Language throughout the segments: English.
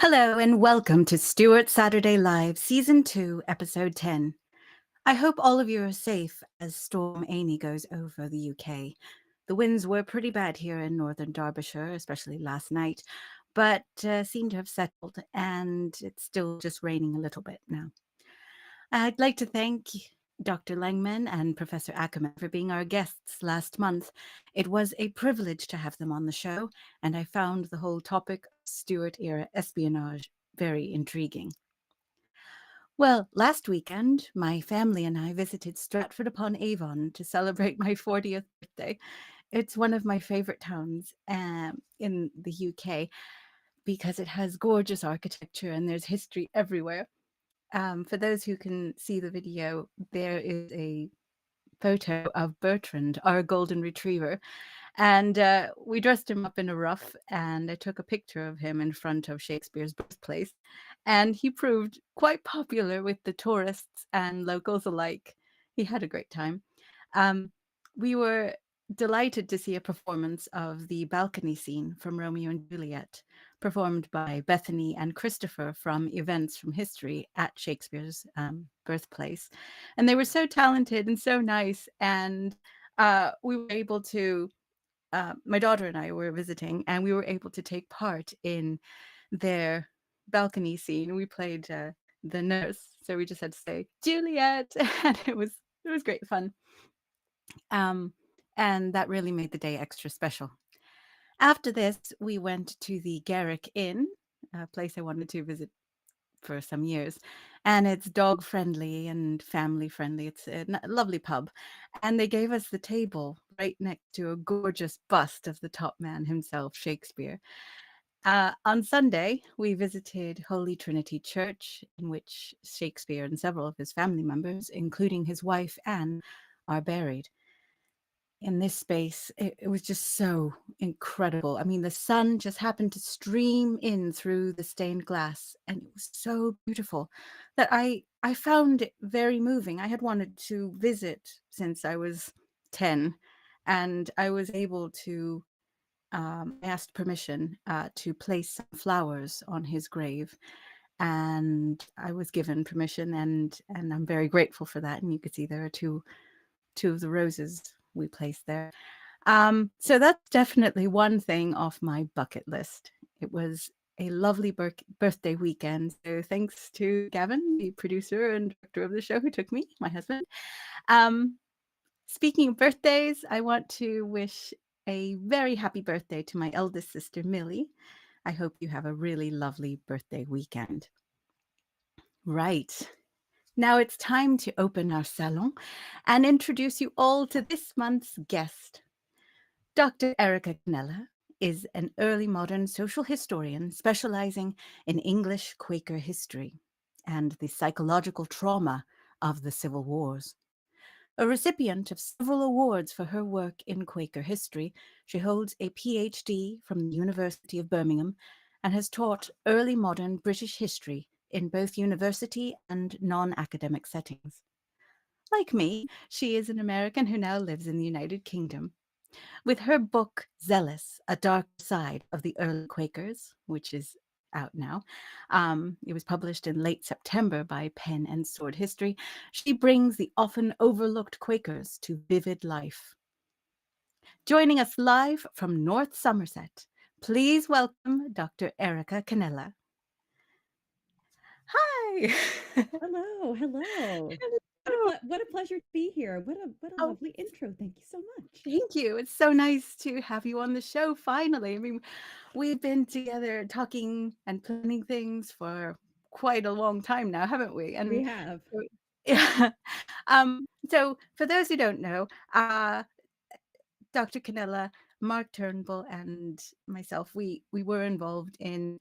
Hello and welcome to Stuart Saturday Live, Season 2, Episode 10. I hope all of you are safe as Storm Amy goes over the UK. The winds were pretty bad here in northern Derbyshire, especially last night, but seem to have settled and it's still just raining a little bit now. I'd like to thank Dr. Langman and Professor Ackerman for being our guests last month. It was a privilege to have them on the show, and I found the whole topic of Stuart era espionage very intriguing. Well, last weekend, my family and I visited Stratford-upon-Avon to celebrate my 40th birthday. It's one of my favorite towns in the UK because it has gorgeous architecture and there's history everywhere. For those who can see the video, there is a photo of Bertrand, our golden retriever, and we dressed him up in a ruff, and I took a picture of him in front of Shakespeare's birthplace, and he proved quite popular with the tourists and locals alike. He had a great time. We were delighted to see a performance of the balcony scene from Romeo and Juliet, performed by Bethany and Christopher from Events from History at Shakespeare's birthplace. And they were so talented and so nice. And we were able to, my daughter and I were visiting, and we were able to take part in their balcony scene. We played the nurse, so we just had to say Juliet, and it was great fun. And that really made the day extra special. After this, we went to the Garrick Inn, a place I wanted to visit for some years, and it's dog friendly and family friendly. It's a lovely pub, and they gave us the table right next to a gorgeous bust of the top man himself, Shakespeare. On Sunday, we visited Holy Trinity Church, in which Shakespeare and several of his family members, including his wife Anne, are buried. In this space, it was just so incredible. I mean, the sun just happened to stream in through the stained glass, and it was so beautiful that I found it very moving. I had wanted to visit since I was 10, and I was able to asked permission to place some flowers on his grave, and I was given permission, and I'm very grateful for that. And you could see there are two of the roses we placed there. So that's definitely one thing off my bucket list. It was a lovely birthday weekend. So thanks to Gavin, the producer and director of the show, who took me, my husband. Speaking of birthdays, I want to wish a very happy birthday to my eldest sister, Millie. I hope you have a really lovely birthday weekend. Right. Now it's time to open our salon and introduce you all to this month's guest. Dr. Erica Canela is an early modern social historian specializing in English Quaker history and the psychological trauma of the Civil Wars. A recipient of several awards for her work in Quaker history, she holds a PhD from the University of Birmingham and has taught early modern British history in both university and non-academic settings. Like me, she is an American who now lives in the United Kingdom. With her book, ZEALOUS, A Dark Side of the Early Quakers, which is out now, it was published in late September by Pen and Sword History, she brings the often overlooked Quakers to vivid life. Joining us live from North Somerset, please welcome Dr. Erica Canela. Hi. Hello, hello. Hello. What a pleasure to be here. What a Oh, lovely intro. Thank you so much. thank you. It's so nice to have you on the show finally. I mean, we've been together talking and planning things for quite a long time now, haven't we? We And have. yeah. So for those who don't know, Dr. Canella, Mark Turnbull, and myself, we were involved in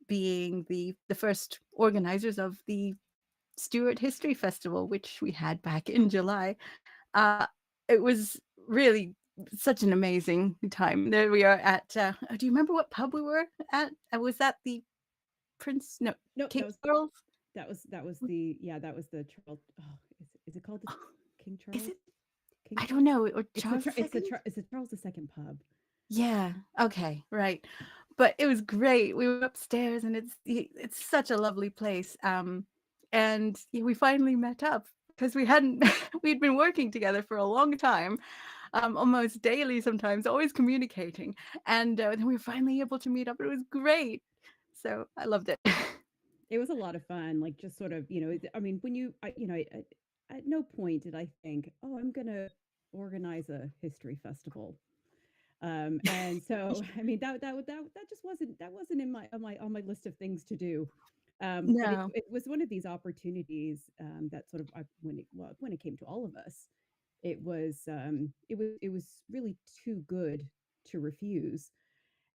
being the first organizers of the Stuart History Festival, which we had back in July. Uh, it was really such an amazing time. There we are at. Do you remember what pub we were at? Was that the Prince? No, No, King Charles. that was the yeah, that was the Charles. Oh, is it called the King Is Charles? it? King I don't Charles? know. Or It's the Charles it's the II? it's the Charles II pub. Yeah. Okay. Right. but it was great. We were upstairs, and it's such a lovely place. And yeah, we finally met up because we hadn't we'd been working together for a long time, almost daily sometimes, always communicating. And then we were finally able to meet up. It was great. So I loved it. It was a lot of fun, like, just sort of, I mean, when at no point did I think, "Oh, I'm gonna organize a history festival." And so, I mean, that just wasn't in my on my list of things to do. But No. it was one of these opportunities, that sort of, when it came to all of us, it was really too good to refuse.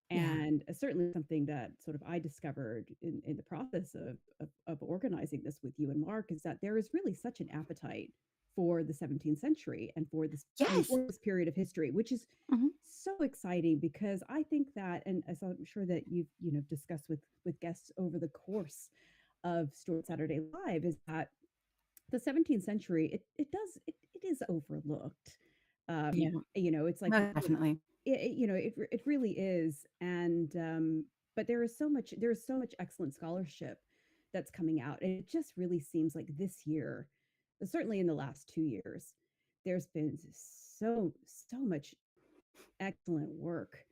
Yeah. And certainly something that sort of I discovered in the process of organizing this with you and Mark is that there is really such an appetite for the 17th century and for this Yes. for this period of history, which is Mhm. so exciting because I think that, and as I'm sure that you've discussed with guests over the course of Stuart Saturday Live, is that the 17th century, it is overlooked. Yeah. It's like, No, definitely. it really is. And but there is so much excellent scholarship that's coming out, and it just really seems like this year, certainly in the last 2 years, there's been so much excellent work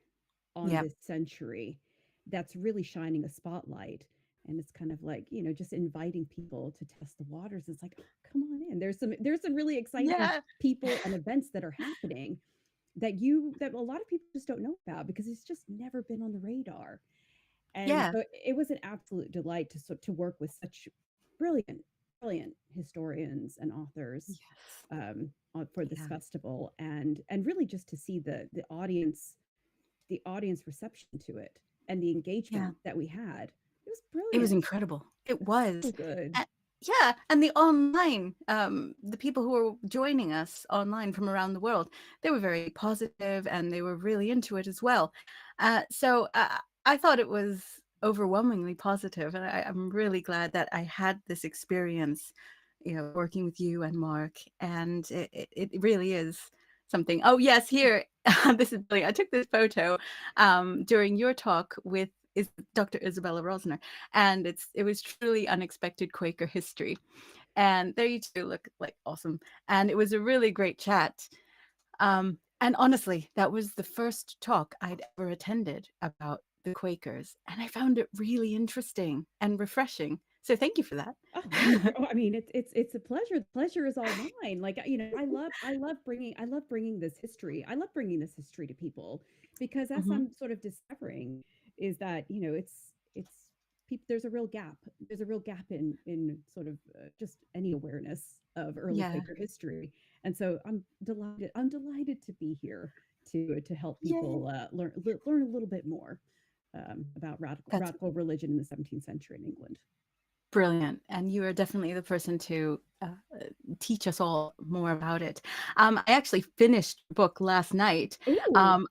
on Yeah. this century that's really shining a spotlight. And it's kind of like, just inviting people to test the waters. It's like, oh, come on in. There's some really exciting Yeah. people and events that are happening that a lot of people just don't know about because it's just never been on the radar. And Yeah. so it was an absolute delight to work with such brilliant, brilliant historians and authors, Yes. for this Yeah. festival, and really just to see the audience reception to it and the Yeah. engagement that we had. It was It was brilliant. incredible. It It was so was. good. A Yeah, and the online, the people who were joining us online from around the world, they were very positive, and they were really into it as well. So I thought it was overwhelmingly positive, and I'm really glad that I had this experience, working with you and Mark, and it really is something. Oh, yes, here, this is brilliant. I took this photo, during your talk with is Dr. Isabella Rosner, and it was truly unexpected Quaker history. And there you two look like awesome. And it was a really great chat. And honestly, that was the first talk I'd ever attended about the Quakers, and I found it really interesting and refreshing. So thank you for that. Oh, I mean, it's a pleasure. The pleasure is all mine. Like, I love bringing this history. I love bringing this history to people because, as Mhm. I'm sort of discovering, is that, it's people. There's a real gap. There's a real gap in sort of, just any awareness of early Yeah. Quaker history. And so I'm delighted. I'm delighted to be here to help people, Yay. learn a little bit more, about That's radical religion in the 17th century in England. brilliant, and you are definitely the person to teach us all more about it. I actually finished the book last night. Ooh.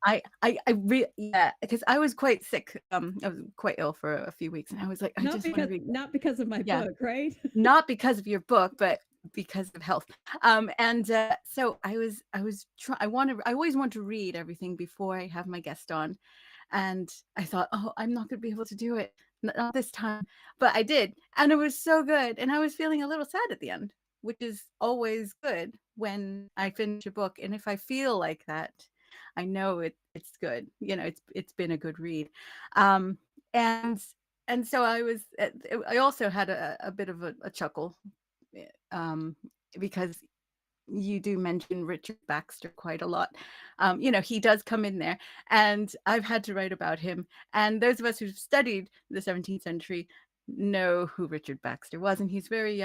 Yeah, because I was quite sick. I was quite ill for a few weeks, and I was like, I Not just want to because read. not because of my Yeah, book, right? not because of your book, but because of health. And so I always want to read everything before I have my guest on, and I thought, oh, I'm not going to be able to do it, not this time. But I did. And it was so good. And I was feeling a little sad at the end, which is always good when I finish a book. And if I feel like that, I know it's good. It's been a good read. Um, and and so I also had a bit of a chuckle, eh, um, because you do mention Richard Baxter quite a lot. He does come in there, and I've had to write about him. And those of us who've studied the 17th century know who Richard Baxter was, and he's very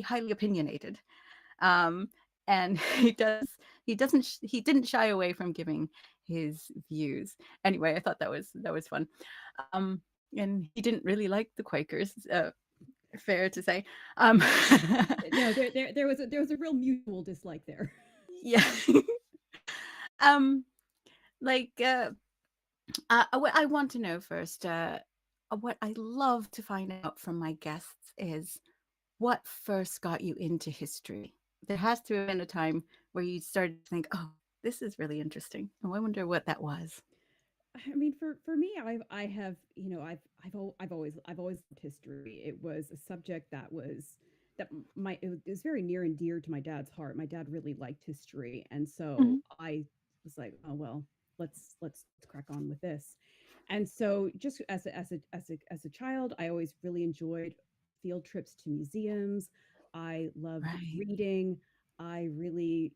highly opinionated. Um, and he didn't shy away from giving his views. Anyway, I thought that was fun. Um, and he didn't really like the Quakers. Fair to say. Um, No, there was a real mutual dislike there. yeah. um, like what I want to know first, what I love to find out from my guests is what first got you into history. There has to have been a time where you started to think, oh, this is really interesting. Oh, I wonder what that was. I mean, for me, I have, I've always loved history. It was a subject that was it was very near and dear to my dad's heart. My dad really liked history, and so Mhm. I was like, oh well, let's crack on with this. And so, just as a child, I always really enjoyed field trips to museums. I loved Right. reading. I liked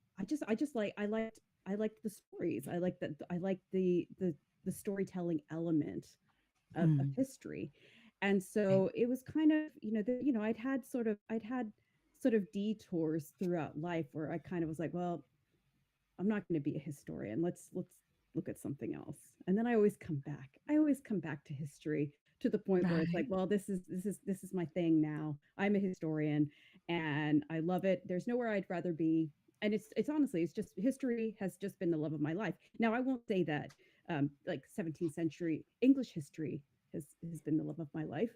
the stories. I liked the storytelling element of Mm. history. And Right. so it was kind of, I'd had sort of detours throughout life where I kind of was like, well, I'm not going to be a historian. Let's look at something else. And then I always come back. I always come back to history to the point where it's like, Right. well, this is my thing now. I'm a historian and I love it. There's nowhere I'd rather be. And it's honestly, it's just history has just been the love of my life. Now I won't say that like 17th century English history has been the love of my life.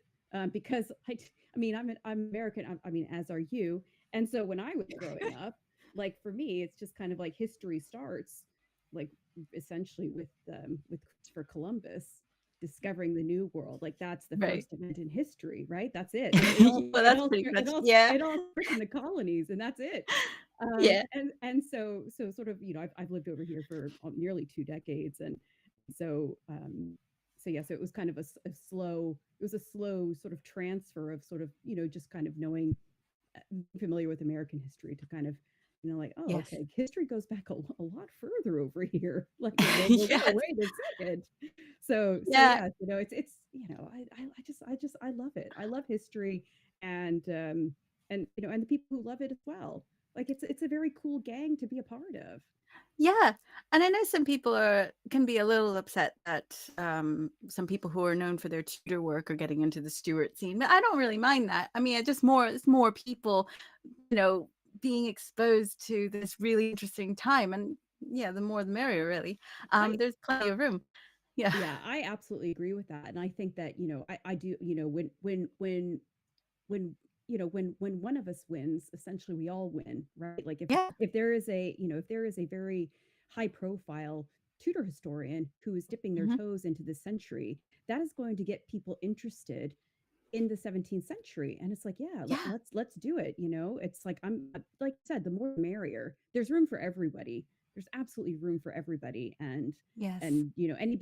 Because I mean, I'm American. I mean, as are you. And so when I was growing up, like for me, it's just kind of like history starts like essentially with Christopher Columbus discovering the new world. Like that's the Right. first event in history, right? That's it. It all Well, it that's all pretty start- much, yeah. it all starts in the colonies, and that's it. Yeah. And so sort of, I've lived over here for nearly 2 decades, and so yeah, so it was kind of a slow sort of transfer of sort of, just kind of knowing, familiar with American history to kind of, like, oh, Yes. okay, history goes back a lot further over here, like the World War One. Yes. Wait a second. So Yeah. yeah, it's I love it. I love history, and and the people who love it as well. Like it's a very cool gang to be a part of. Yeah, and I know some people can be a little upset that, some people who are known for their tutor work are getting into the Stuart scene, but I don't really mind that. I mean, it's more people, you know, being exposed to this really interesting time, and yeah, the more the merrier, really. I There's plenty of room. Yeah. Yeah, I absolutely agree with that, and I think that, I do, when when one of us wins, essentially we all win, right? Like Yeah. if there is a, if there is a very high profile tutor historian who is dipping their Mhm. toes into this century, that is going to get people interested in the 17th century. And it's like, yeah, Yeah. let's do it. It's like, I'm like I said, the more the merrier. There's room for everybody. There's absolutely room for everybody. Yes. And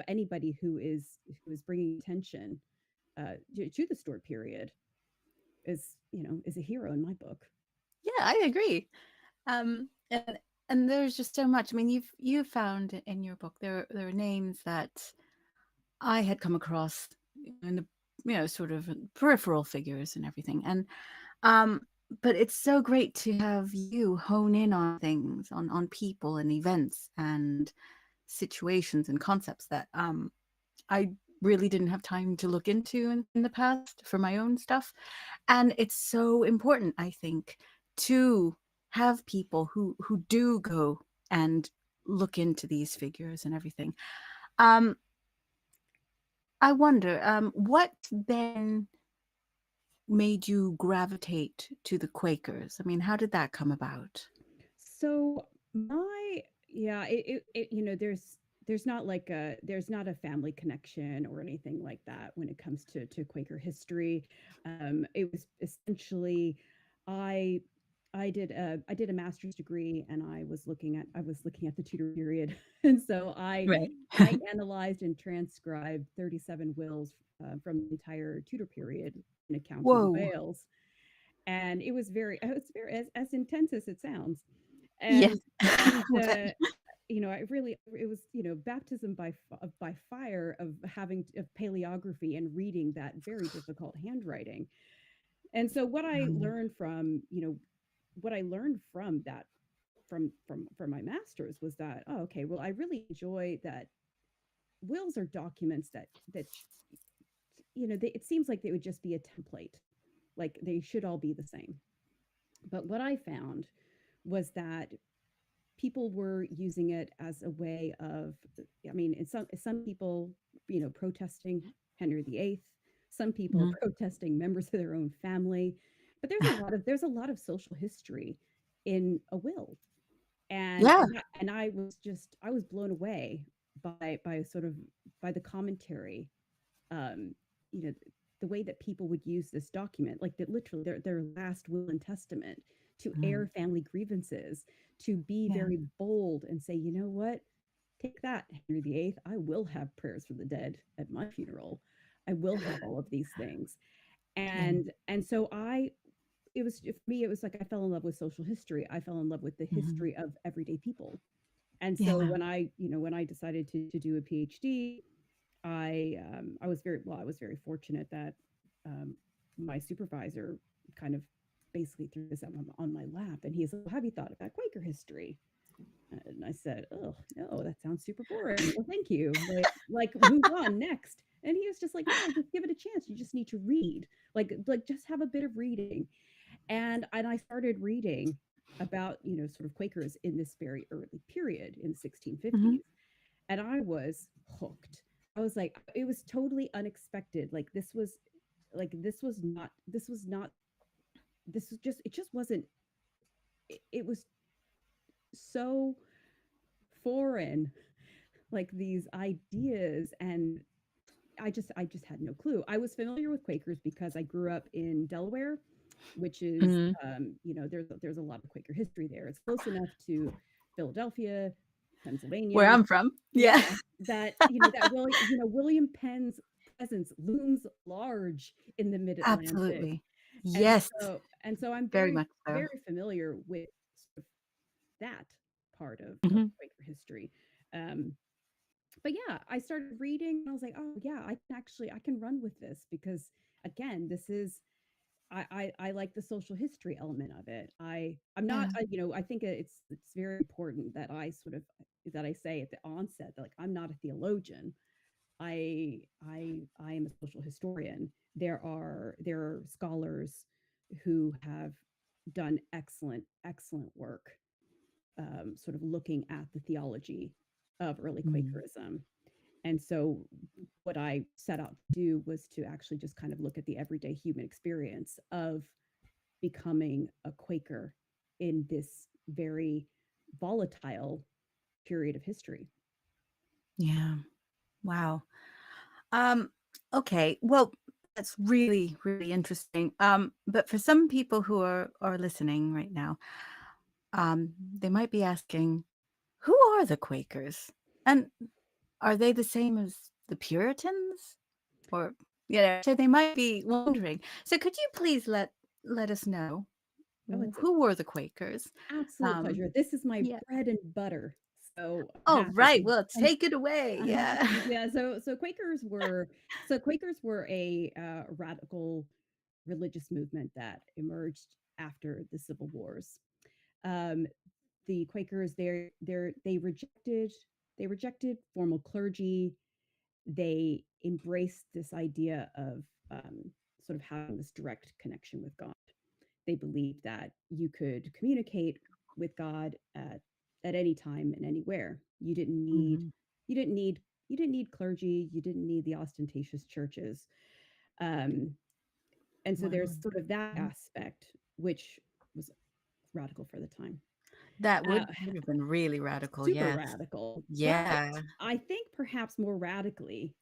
anybody who is bringing attention to the Stuart period is a hero in my book. Yeah, I agree. And there's just so much. I mean, you've found in your book there are names that I had come across in the, sort of peripheral figures and everything. And um but it's so great to have you hone in on things, on people and events and situations and concepts that I really didn't have time to look into in the past for my own stuff. And it's so important, I think, to have people who do go and look into these figures and everything. Um, I wonder, what then made you gravitate to the Quakers? I mean, how did that come about? So my yeah, there's not like there's not a family connection or anything like that when it comes to Quaker history. It was essentially I I did a master's degree, and I was looking at the Tudor period, and so Right. I analyzed and transcribed 37 wills from the entire Tudor period in a county in Whoa. Wales, and it was very as intense as it sounds. Yes. And I bet. I really it was, baptism by fire of paleography and reading that very difficult handwriting. And so what I learned from that from my masters was that, oh, okay, well, I really enjoy that wills are documents that it seems like they would just be a template, like they should all be the same. But what I found was that people were using it as a way of, I mean, some people, protesting Henry VIII, some people Mhm. protesting members of their own family, but there's a lot of social history in a will. And Yeah. I was blown away by sort of by the commentary, um, you know, the way that people would use this document, like that literally their last will and testament, to Mm. air family grievances, to be Yeah. very bold and say, you know what, take that, Henry VIII. I will have prayers for the dead at my funeral. I will have all of these things. Yeah. And so I it was for me, it was like I fell in love with social history. I fell in love with the Mhm. history of everyday people. And so Yeah. when when I decided to do a PhD, I was I was very fortunate that um, my supervisor kind of basically threw this on my lap, and he's like, well, "Have you thought about Quaker history?" And I said, "Oh no, that sounds super boring. Well, thank you. Like move on next." And he was just like, "No, just give it a chance. You just need to read. Like just have a bit of reading." And I started reading about sort of Quakers in this very early period in the Mhm. 1650s, and I was hooked. I was like, it was totally unexpected. Like this was just it just wasn't it was so foreign, like these ideas. And I just had no clue. I was familiar with Quakers because I grew up in Delaware, which is Mhm. there's a lot of Quaker history there. It's close enough to Philadelphia, Where Pennsylvania. I'm from. Yeah. Yeah, that William Penn's presence looms large in the Mid-Atlantic. Absolutely. And Yes, so I'm very very much so. very familiar with sort of that part of Mhm. Quaker history. Um, but yeah, I started reading and I was like, oh yeah, I can run with this because again, this is I like the social history element of it. I'm not Yeah. I think it's very important that I say at the onset that like I'm not a theologian. I am a social historian. There are scholars who have done excellent work, sort of looking at the theology of early Mm. Quakerism. And so what I set out to do was to actually just kind of look at the everyday human experience of becoming a Quaker in this very volatile period of history. Yeah. Wow. Um, okay. Well, that's really, really interesting. But for some people who are listening right now, they might be asking, who are the Quakers? And are they the same as the Puritans? Or, so they might be wondering. So could you please let us know Oh, it's an who were the Quakers? absolute Um, pleasure. This is my yeah. bread and butter. So Oh, right. happy. Well, take it away. Yeah. Yeah, so Quakers were a radical religious movement that emerged after the Civil Wars. Um, the Quakers they rejected formal clergy. They embraced this idea of sort of having this direct connection with God. They believed that you could communicate with God at any time and anywhere. Mhm. You didn't need you didn't need clergy. You didn't need the ostentatious churches. Um, and so Wow. there's sort of that Mhm. aspect, which was radical for the time. That Uh, would have been really radical. Super Yes. radical. But Yeah. I think perhaps more radically,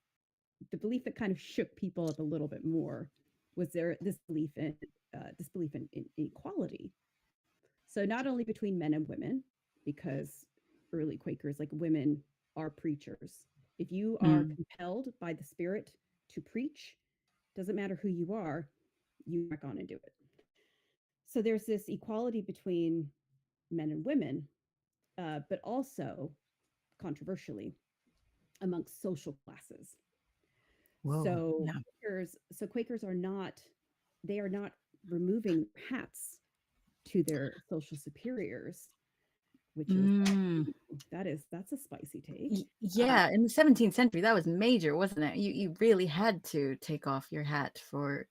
the belief that kind of shook people up a little bit more was this belief in equality. So not only between men and women, because early Quakers, like women, are preachers. If you are Mm. compelled by the Spirit to preach, doesn't matter who you are, you crack on and do it. So there's this equality between men and women, but also controversially amongst social classes. Whoa. Yeah. Quakers are not they are not removing hats to their social superiors, which is Mm. that's a spicy take. Um, Yeah, in the 17th century, that was major, wasn't it? You really had to take off your hat for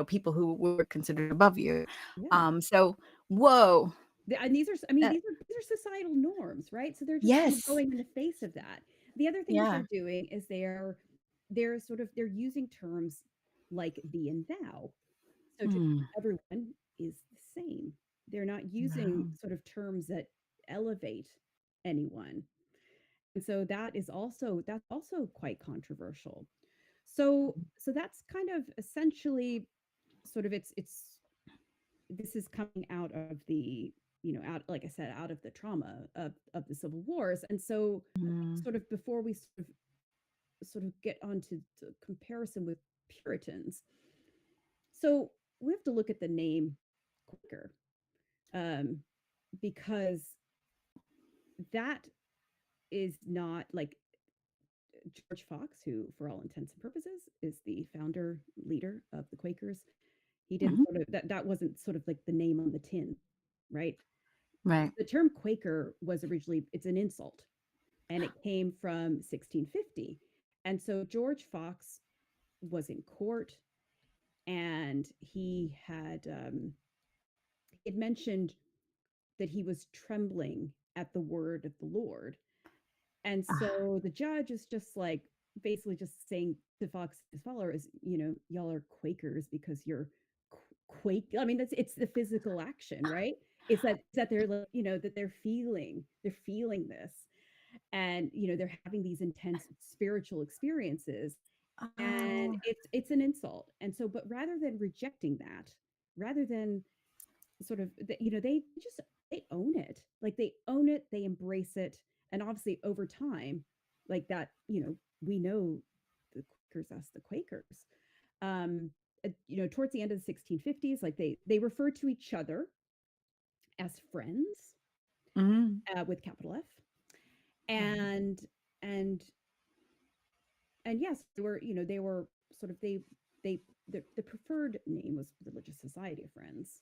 people who were considered above you. yeah, So whoa. and these are I mean Uh, these are societal norms, right? So they're just kind of yes. going in the face of that. The other thing that Yeah. they're doing is they're using terms like thee and thou. So to Mm. everyone is the same. They're not using Wow. sort of terms that elevate anyone. And so that's also quite controversial. So that's kind of essentially sort of it's this is coming out of the, out, like I said, out of the trauma of the civil wars. And so Mm. sort of before we sort of get onto the comparison with Puritans, so we have to look at the name Quaker, um, because that is not like George Fox, who, for all intents and purposes, is the founder leader of the Quakers. He didn't Mhm. sort of that wasn't sort of like the name on the tin, right? Right. The term Quaker was originally, it's an insult, and it came from 1650. And so George Fox was in court, and he had mentioned that he was trembling at the word of the Lord. And Ah, so the judge is just like basically just saying to Fox, his followers, y'all are Quakers because you're quake. I mean, it's the physical action, right? It's that they're like, that they're feeling this, and they're having these intense spiritual experiences, and oh, it's an insult. And so, but rather than rejecting that, rather than sort of, they own it. Like they own it, they embrace it. And obviously over time, like that, we know the Quakers as the Quakers. Towards the end of the 1650s, like they refer to each other as friends, mm, with capital F. right. And and yes, they were sort of they the preferred name was Religious Society of Friends.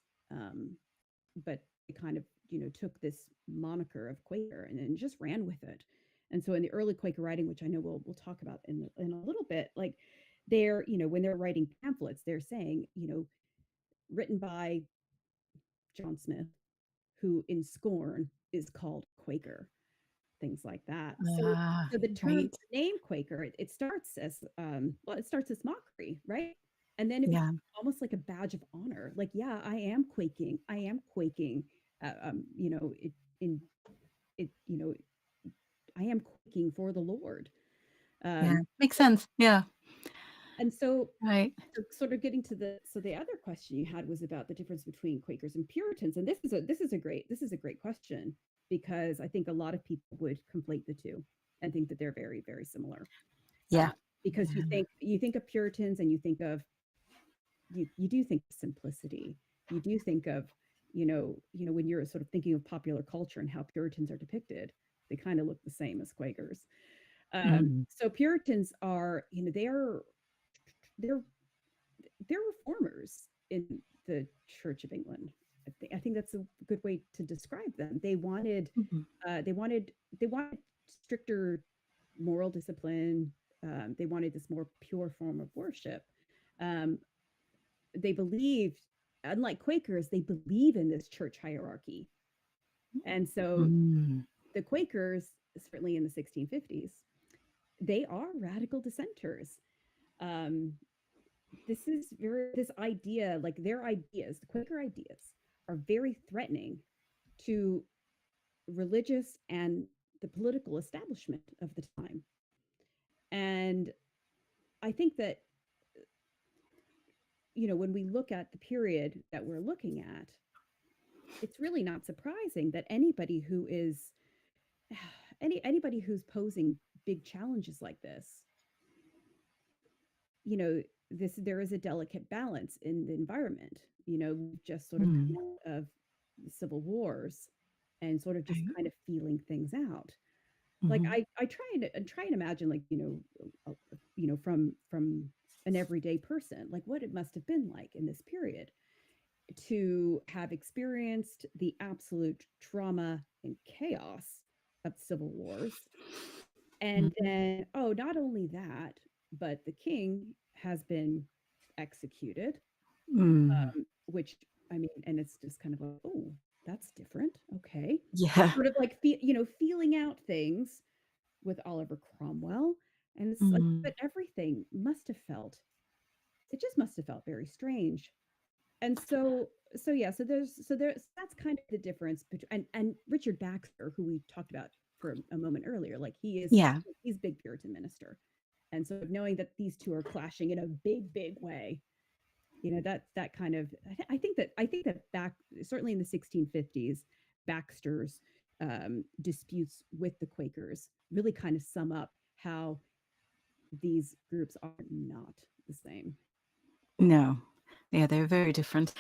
But they kind of, took this moniker of Quaker and then just ran with it. And so in the early Quaker writing, which I know we'll talk about in a little bit, like when they're writing pamphlets, they're saying, written by John Smith, who in scorn is called Quaker, things like that. So Ah, so right. the name Quaker, it starts as, it starts as mockery, right? And then it becomes Yeah. almost like a badge of honor. Like, yeah, I am quaking. I am quaking. It in it, I am quaking for the Lord. Yeah. Um, Makes sense. Yeah. and so Right. sort of getting to the other question you had was about the difference between Quakers and Puritans. And this is a great question, because I think a lot of people would conflate the two and think that they're very, very similar. Yeah. Uh, because you Yeah. think of Puritans, and you do think of simplicity. You do think of, when you're sort of thinking of popular culture and how Puritans are depicted, they kind of look the same as Quakers. Mm. So Puritans are, they're they're reformers in the Church of England. I think that's a good way to describe them. Mhm. They wanted they wanted stricter moral discipline. They wanted this more pure form of worship. Um, they believed, unlike Quakers, they believe in this church hierarchy. And so Mm. the Quakers, certainly in the 1650s, they are radical dissenters. Um, this idea, like their ideas, the Quaker ideas, are very threatening to religious and the political establishment of the time. And I think that, when we look at the period that we're looking at, it's really not surprising that anybody who's posing big challenges like this, you know, there is a delicate balance in the environment. We've just sort of Mm. come out of the civil wars and sort of just Right. kind of feeling things out. Like Mhm. I try and imagine, like, from an everyday person, like what it must have been like in this period to have experienced the absolute trauma and chaos of civil wars. And Mhm. then, oh, not only that, but the king has been executed, Mm. which, I mean, and it's just kind of like, oh, that's different. Okay. Yeah. Sort of like, feeling out things with Oliver Cromwell. And it's like, Mm. but everything it just must have felt very strange. And so yeah, so that's kind of the difference between, and Richard Baxter, who we talked about for a moment earlier. Like Yeah. he's big Puritan minister, and so knowing that these two are clashing in a big way, that kind of I think that back certainly in the 1650s, Baxter's disputes with the Quakers really kind of sum up how these groups are not the same. No. Yeah, they're very different.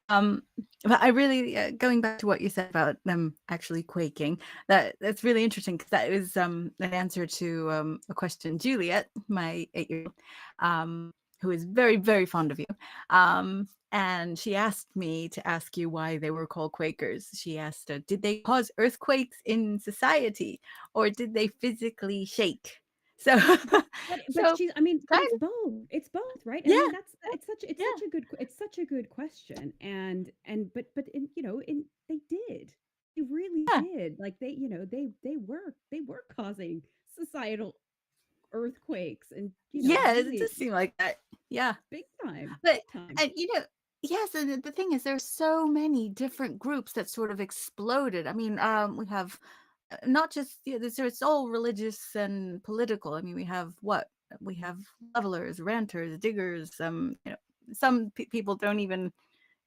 Um, but I really, going back to what you said about them actually quaking, that's really interesting because that was an answer to a question Juliet, my 8-year-old, who is very, very fond of you. And she asked me to ask you why they were called Quakers. She asked, did they cause earthquakes in society or did they physically shake? So, But so she's I mean, but kind it's of, both. It's both, right? And I yeah, mean, that's it's yeah, such a good question. But in they did. They really yeah. did. Like they were causing societal earthquakes and, Yeah, it really does seem like that. Yeah. But big time. and, yes, and the thing is there's so many different groups that sort of exploded. I mean, we have, not just, so it's all religious and political. I mean, we have what? We have levelers, ranters, diggers, some people don't even,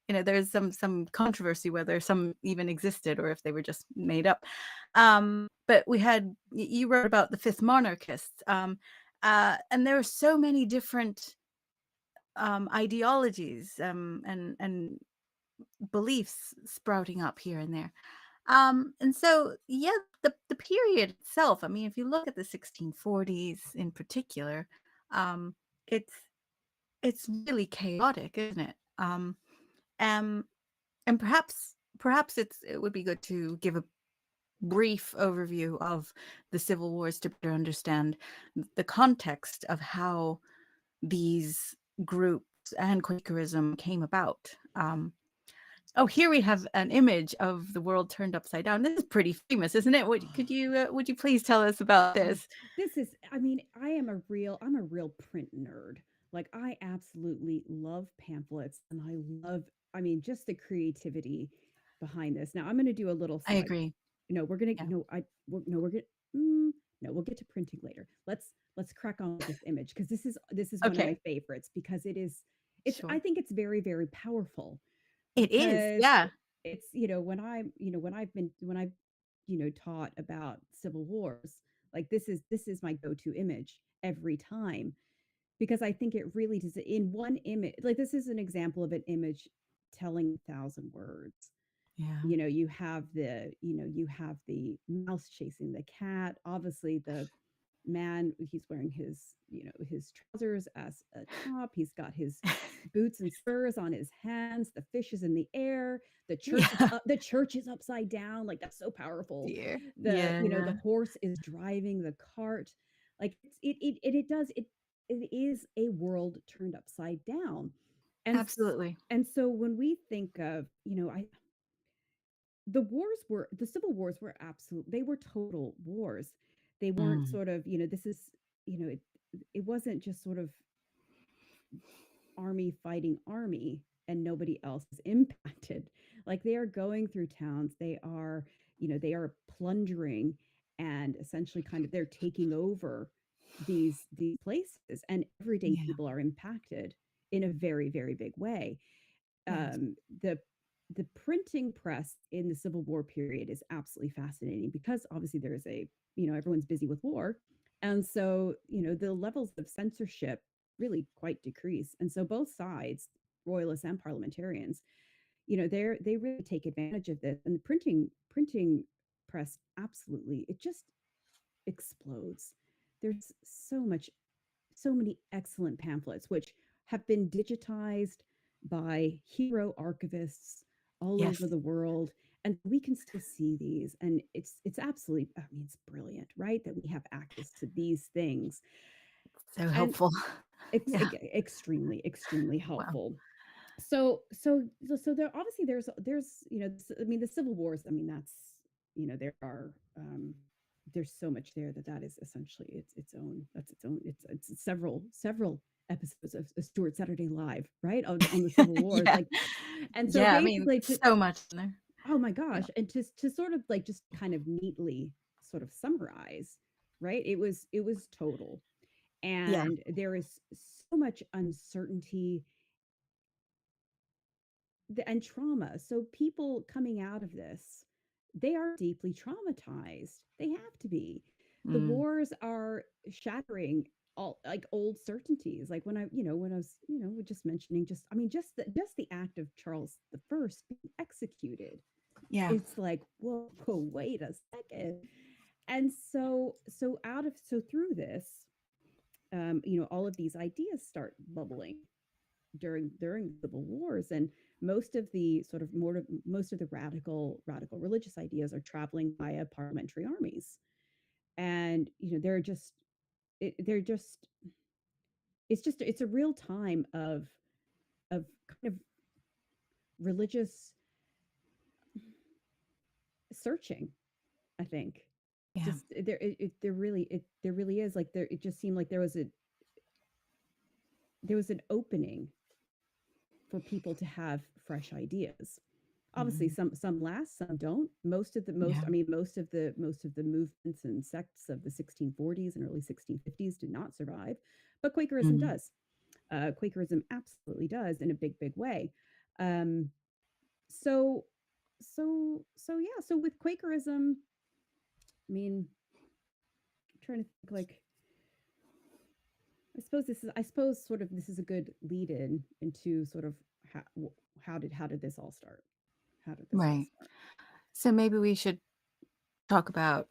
there's some controversy whether some even existed or if they were just made up. But we had, you wrote about the fifth monarchists, and there are so many different ideologies, and beliefs sprouting up here and there. And so, yeah, the period itself. I mean, if you look at the 1640s in particular, um, it's it's really chaotic, isn't it? Um, and perhaps it would be good to give a brief overview of the civil wars to better understand the context of how these groups and Quakerism came about. Oh, here we have an image of the world turned upside down. This is pretty famous, isn't it? Would you please tell us about Oh, this? this is I mean, I'm a real print nerd. Like I absolutely love pamphlets and I mean just the creativity behind this. Now I'm going to do a little I side. agree. We're going to Yeah. no I we're, no we're going no, we'll get to printing later. Let's crack on with this image because this is one of my Okay. favorites because it's I Sure. think it's very very powerful It is. because Yeah. it's when I've taught about civil wars, like this is my go-to image every time because I think it really does in one image. Like this is an example of an image telling 1,000 words. Yeah. You have the mouse chasing the cat. Obviously the man, he's wearing his trousers as a top. He's got his boots and spurs on his hands. The fish is in the air. Yeah. The church is upside down. Like that's so powerful. Dear. The Yeah. horse is driving the cart. Like it is a world turned upside down. And Absolutely. and so when we think of, I the civil wars were absolute they were total wars. They weren't Mm. sort of, this is, it wasn't just sort of army fighting army and nobody else is impacted. Like they are going through towns, they are plundering and essentially kind of they're taking over these places and everyday Yeah. people are impacted in a very very big way. Yes. um, the the printing press in the Civil War period is absolutely fascinating because obviously there's everyone's busy with war, and so the levels of censorship really quite decrease, and so both sides, royalists and parliamentarians, they really take advantage of this, and the printing press absolutely it just explodes. There's so many excellent pamphlets, which have been digitized by hero archivists all over Yes. the world. And we can still see these. And it's absolutely, I mean, it's brilliant, right? That we have access to these things. So And helpful. Yeah. extremely, extremely Wow. helpful. So there obviously there's I mean the civil wars, I mean that's there are there's so much there that is essentially its own it's several episodes of Stuart Saturday Live, right, on the civil wars, Yeah. like, and so Yeah. I mean, basically to so much in there. oh my Yeah. gosh, and to sort of like just kind of neatly sort of summarize, right? It was total. Yeah. And there is so much uncertainty and trauma. So people coming out of this, they are deeply traumatized. They have to be. The Mm. wars are shattering all like old certainties. Like when I was, just mentioning just the act of Charles the First being executed. Yeah. It's like, whoa, wait a second. And so through this, all of these ideas start bubbling during the civil wars, and most of the radical religious ideas are traveling via parliamentary armies. And they're just it's a real time of kind of religious searching, I think. Yeah. Just there really is, like, there it just seemed like there was an opening for people to have fresh ideas. Obviously, Mm. some last, some don't. Yeah. Most of the movements and sects of the 1640s and early 1650s did not survive, but Quakerism Mm. does. Quakerism absolutely does, in a big way. Um, so yeah. So with Quakerism, I mean, I'm trying to think, like, I suppose sort of this is a good lead in into sort of how how did this all start? How did this all Right. start? So maybe we should talk about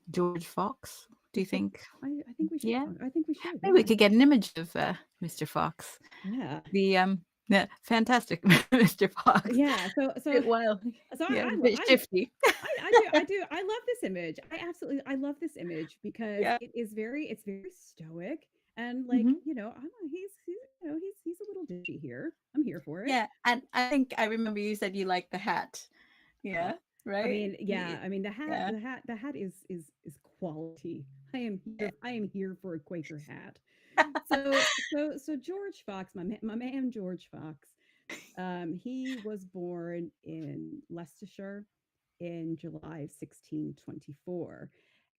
George Fox. Do We you should. think? I think we should Yeah. talk. I think we should. Maybe we Yeah. could get an image of Mr. Fox. Yeah. The fantastic Mr. Fox. Yeah. Bit wild. So Yeah, a bit shifty. I love this image. I love this image because Yeah. it's very stoic, and, like, Mhm. he's a little dishy here. I'm here for it. Yeah, and I think I remember you said you liked the hat. Uh, Yeah, right? yeah. I mean, Yeah. the hat is quality. I am here for a Quaker hat. So George Fox, my man George Fox, he was born in Leicestershire in July of 1624.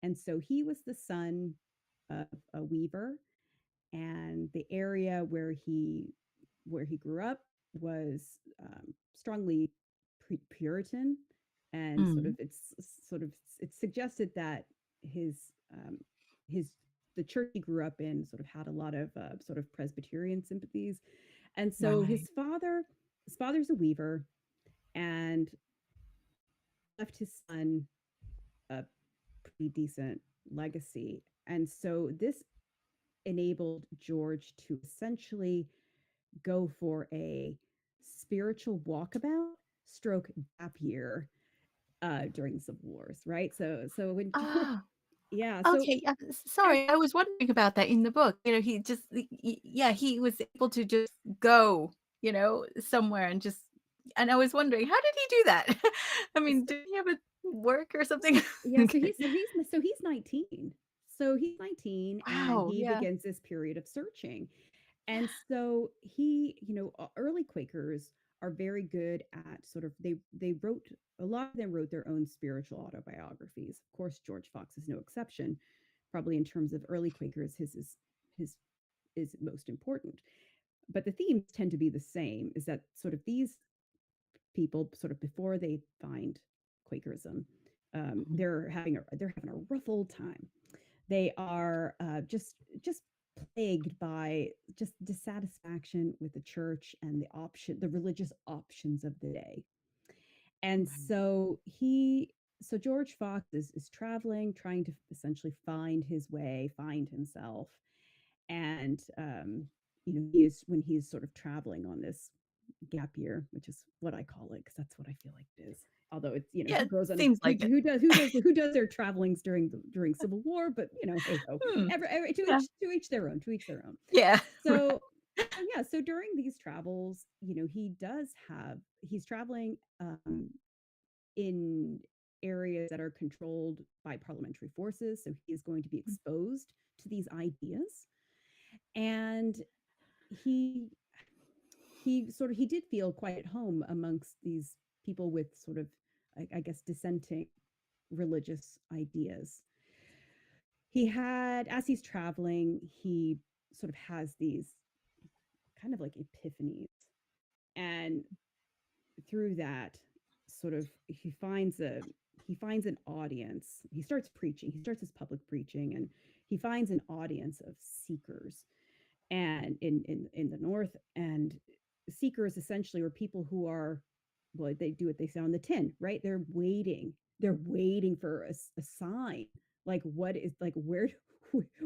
And so he was the son of a weaver, and the area where he grew up was, strongly Puritan, and Mm. sort of it's suggested that his um, his the church he grew up in sort of had a lot of sort of Presbyterian sympathies, and so Right. his father's a weaver, and left his son a pretty decent legacy, and so this enabled George to essentially go for a spiritual walkabout stroke gap year during the Civil Wars, right? So when George, Ah, yeah, so okay, as sorry, I was wondering about that in the book. He just yeah, he was able to just go, somewhere and just and I was wondering, how did he do that? I mean, did he have a work or something? yeah, Okay. so he's 19. So he's 19, and Wow, he yeah. begins this period of searching. And so he, early Quakers are very good at sort of they wrote a lot of them wrote their own spiritual autobiographies. Of course, George Fox is no exception. Probably in terms of early Quakers, his is most important. But the themes tend to be the same. Is that sort of these people, sort of before they find Quakerism, Mhm. they're having a rough old time. They are just plagued by just dissatisfaction with the church and the religious options of the day. And Right. so George Fox is traveling, trying to essentially find his way, find himself. And he is when he's sort of traveling on this gap year, which is what I call it, because that's what I feel like it is. Although it's, Yeah, who goes on seems like it. who does their travelings during Civil War, but hey ho, Hmm, every yeah. to each their own, to each their own. Yeah, right. So yeah, so during these travels, he's traveling in areas that are controlled by parliamentary forces, so he is going to be exposed to these ideas, and he he did feel quite at home amongst these people with sort of, I guess, dissenting religious ideas. He had, as he's traveling, he sort of has these kind of like epiphanies. And through that, sort of he finds an audience. He starts preaching. He starts his public preaching, and he finds an audience of seekers, and in the north. And seekers essentially are people who are, well, they do what they say on the tin, right? They're waiting for a sign, like what is, like where,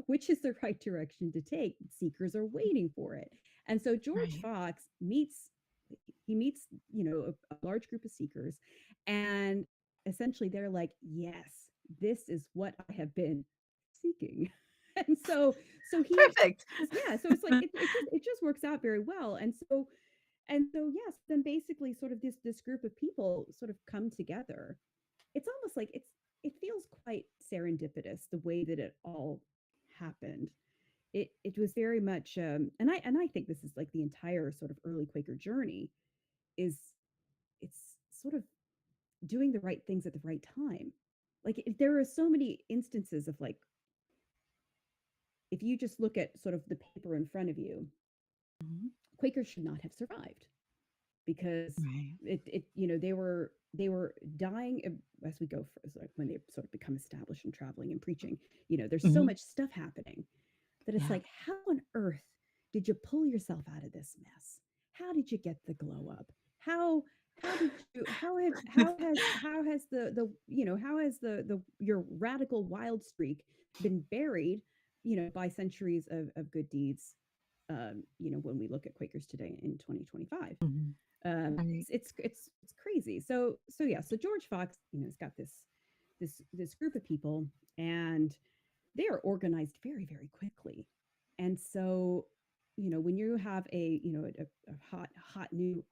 which is the right direction to take. Seekers are waiting for it. And so George Right. Fox meets, he meets, a large group of seekers, and essentially they're like, yes, this is what I have been seeking. And so he, Perfect. yeah, so it's like it just works out very well. And so yes, then basically sort of this group of people sort of come together. It's almost like it feels quite serendipitous the way that it all happened. It was very much, and I think this is like the entire sort of early Quaker journey, is it's sort of doing the right things at the right time. Like there are so many instances of like, if you just look at sort of the paper in front of you, Mhm. Quakers should not have survived, because Right. they were dying as we go for, like when they sort of become established and traveling and preaching. There's so Mhm. much stuff happening that it's Yeah. like, how on earth did you pull yourself out of this mess? How did you get the glow up? How did you how has how has the your radical wild streak been buried, by centuries of good deeds, when we look at Quakers today in 2025. Mhm. Right. It's crazy. So yeah, so George Fox, has got this group of people, and they are organized very, very quickly. And so, when you have a hot new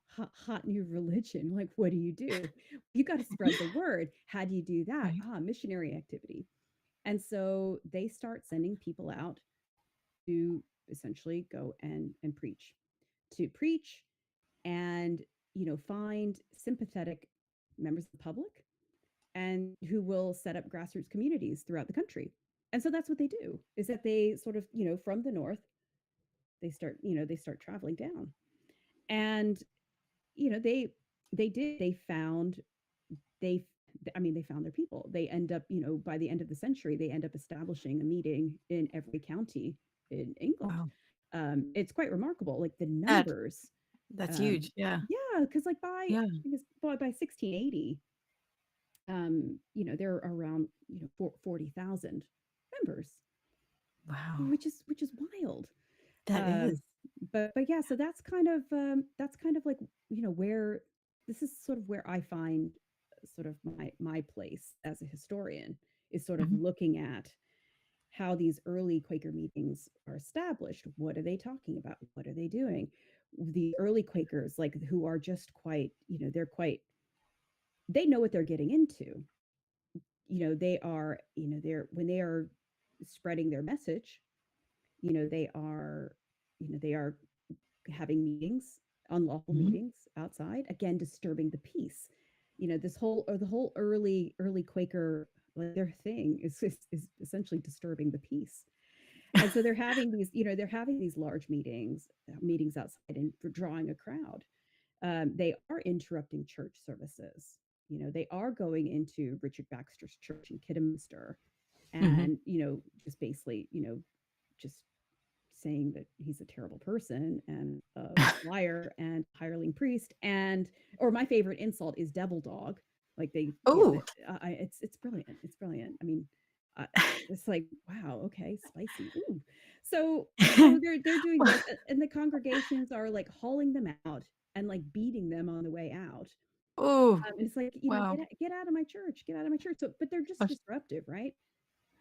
religion, like what do? You got to spread the word. How do you do that? Right. Missionary activity. And so they start sending people out to essentially go and preach, and find sympathetic members of the public, and who will set up grassroots communities throughout the country. And so that's what they do, is that they sort of, from the north, they start traveling down. And they found, they they found their people. They end up, by the end of the century, they end up establishing a meeting in every county in England. Wow. It's quite remarkable, like the That numbers. that's um huge. Yeah. yeah, because like Yeah. I think it's by 1680, there are around, 40,000 members, Wow. which is wild. That Um, is. but yeah, so that's kind of like, where this is sort of where I find sort of my place as a historian, is sort of Mhm. looking at how these early Quaker meetings are established. What are they talking about? What are they doing? The early Quakers, like, who are just quite, they know what they're getting into. They are, when they are spreading their message, they are, they are having meetings, unlawful Mhm. meetings outside, again disturbing the peace. This whole, or the whole early Quaker, like, their thing is essentially disturbing the peace. And so they're having these large meetings outside, and for drawing a crowd. They are interrupting church services. They are going into Richard Baxter's church in Kidderminster, Mhm. and just basically, just saying that he's a terrible person, and a liar, and hireling priest, and, or my favorite insult is devil dog. Like, Oh. it's brilliant. It's brilliant. I mean, uh, it's like, wow, okay, spicy. Ooh. So they're doing this, and the congregations are like hauling them out, and like beating them on the way out. Oh. And it's like, Wow. get out of my church, get out of my church. So, but they're just Gosh. disruptive, right?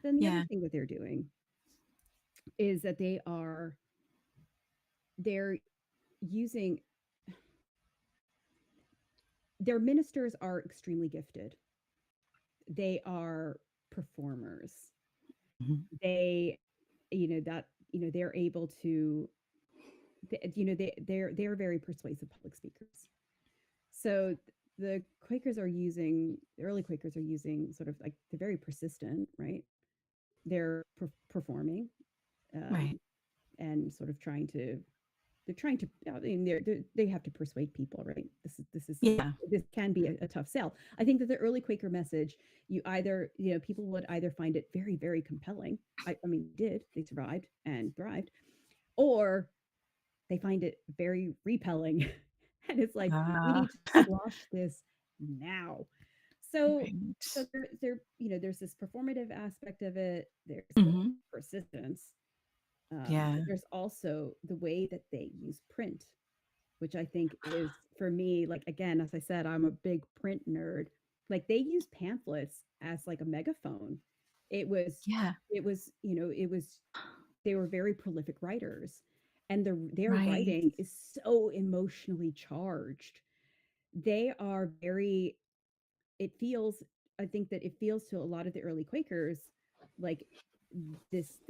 Then the other Yeah. thing that they're doing is that they're using, their ministers are extremely gifted. They are performers. Mhm. They, that, they're able to, they're very persuasive public speakers. So the early Quakers are using sort of like they're very persistent, right? They're performing, Right. um, and sort of trying to I mean they have to persuade people, right? Yeah. This can be a tough sell. I think that the early Quaker message, people would either find it very, very compelling. I mean, they survived and thrived, or they find it very repelling. And it's like, we Ah, need to squash this now. So right. there's this performative aspect of it. There's the Hmm. persistence. But Yeah. there's also the way that they use print, which I think is, for me, like, again, as I said, I'm a big print nerd. Like, they use pamphlets as like a megaphone. It was, Yeah. it was, they were very prolific writers, and their Right. writing is so emotionally charged. They are very, it feels, I think that it feels to a lot of the early Quakers like this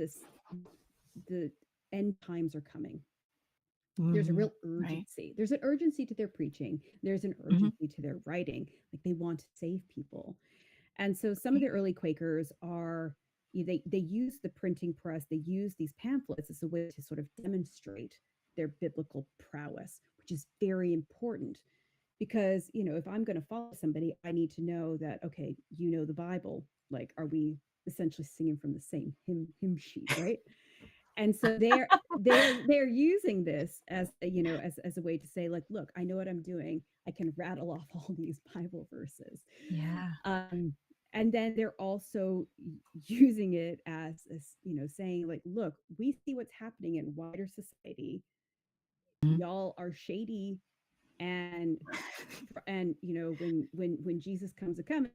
the end times are coming. There's a Hmm. real Right. urgency. There's an urgency to their preaching. There's an Hmm. urgency to their writing. Like, they want to save people. And so some of Right. the early Quakers are, they use the printing press, they use these pamphlets as a way to sort of demonstrate their biblical prowess, which is very important because, if I'm going to follow somebody, I need to know that, okay, the Bible. Like, are we essentially singing from the same hymn sheet, right? And so they're using this as as a way to say, like, look, I know what I'm doing. I can rattle off all these Bible verses. Yeah. um and then they're also using it as saying, like, look, we see what's happening in wider society. Mhm. Y'all are shady, and when Jesus comes a coming,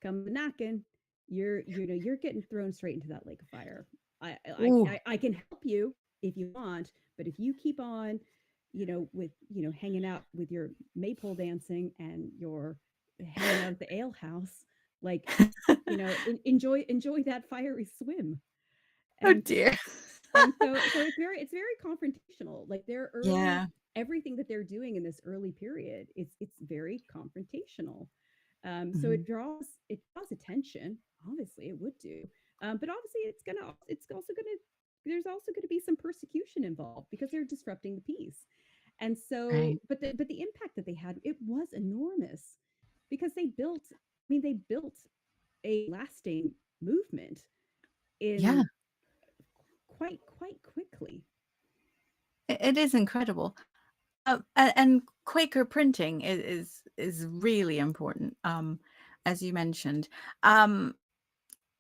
comes a knocking, you're getting thrown straight into that lake of fire. Ooh. I can help you if you want, but if you keep on, with hanging out with your maypole dancing and your hanging out at the ale house, like, enjoy that fiery swim. Oh And dear. so it's very confrontational. Like, their early Yeah. everything that they're doing in this early period, it's very confrontational. So Hmm. it draws attention. Obviously, it would do. But obviously, there's also gonna be some persecution involved because they're disrupting the peace. And so, Right. but the impact that they had, it was enormous, because they built a lasting movement Yeah. in quite quickly. It is incredible. And Quaker printing is really important. As you mentioned, um,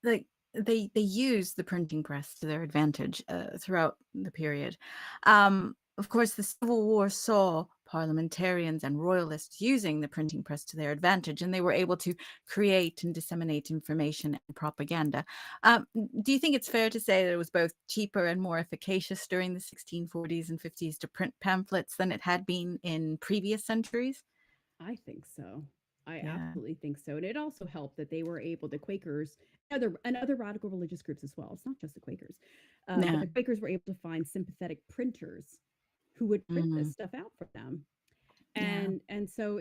like they use the printing press to their advantage throughout the period. Of course, the Civil War saw parliamentarians and royalists using the printing press to their advantage, and they were able to create and disseminate information and propaganda. Do you think it's fair to say that it was both cheaper and more efficacious during the 1640s and 50s to print pamphlets than it had been in previous centuries? I think so. I Yeah. absolutely think so. And it also helped that they were able, the Quakers, other radical religious groups as well. It's not just the Quakers, but Yeah. the Quakers were able to find sympathetic printers who would print this Mm, stuff out for them. yeah. And so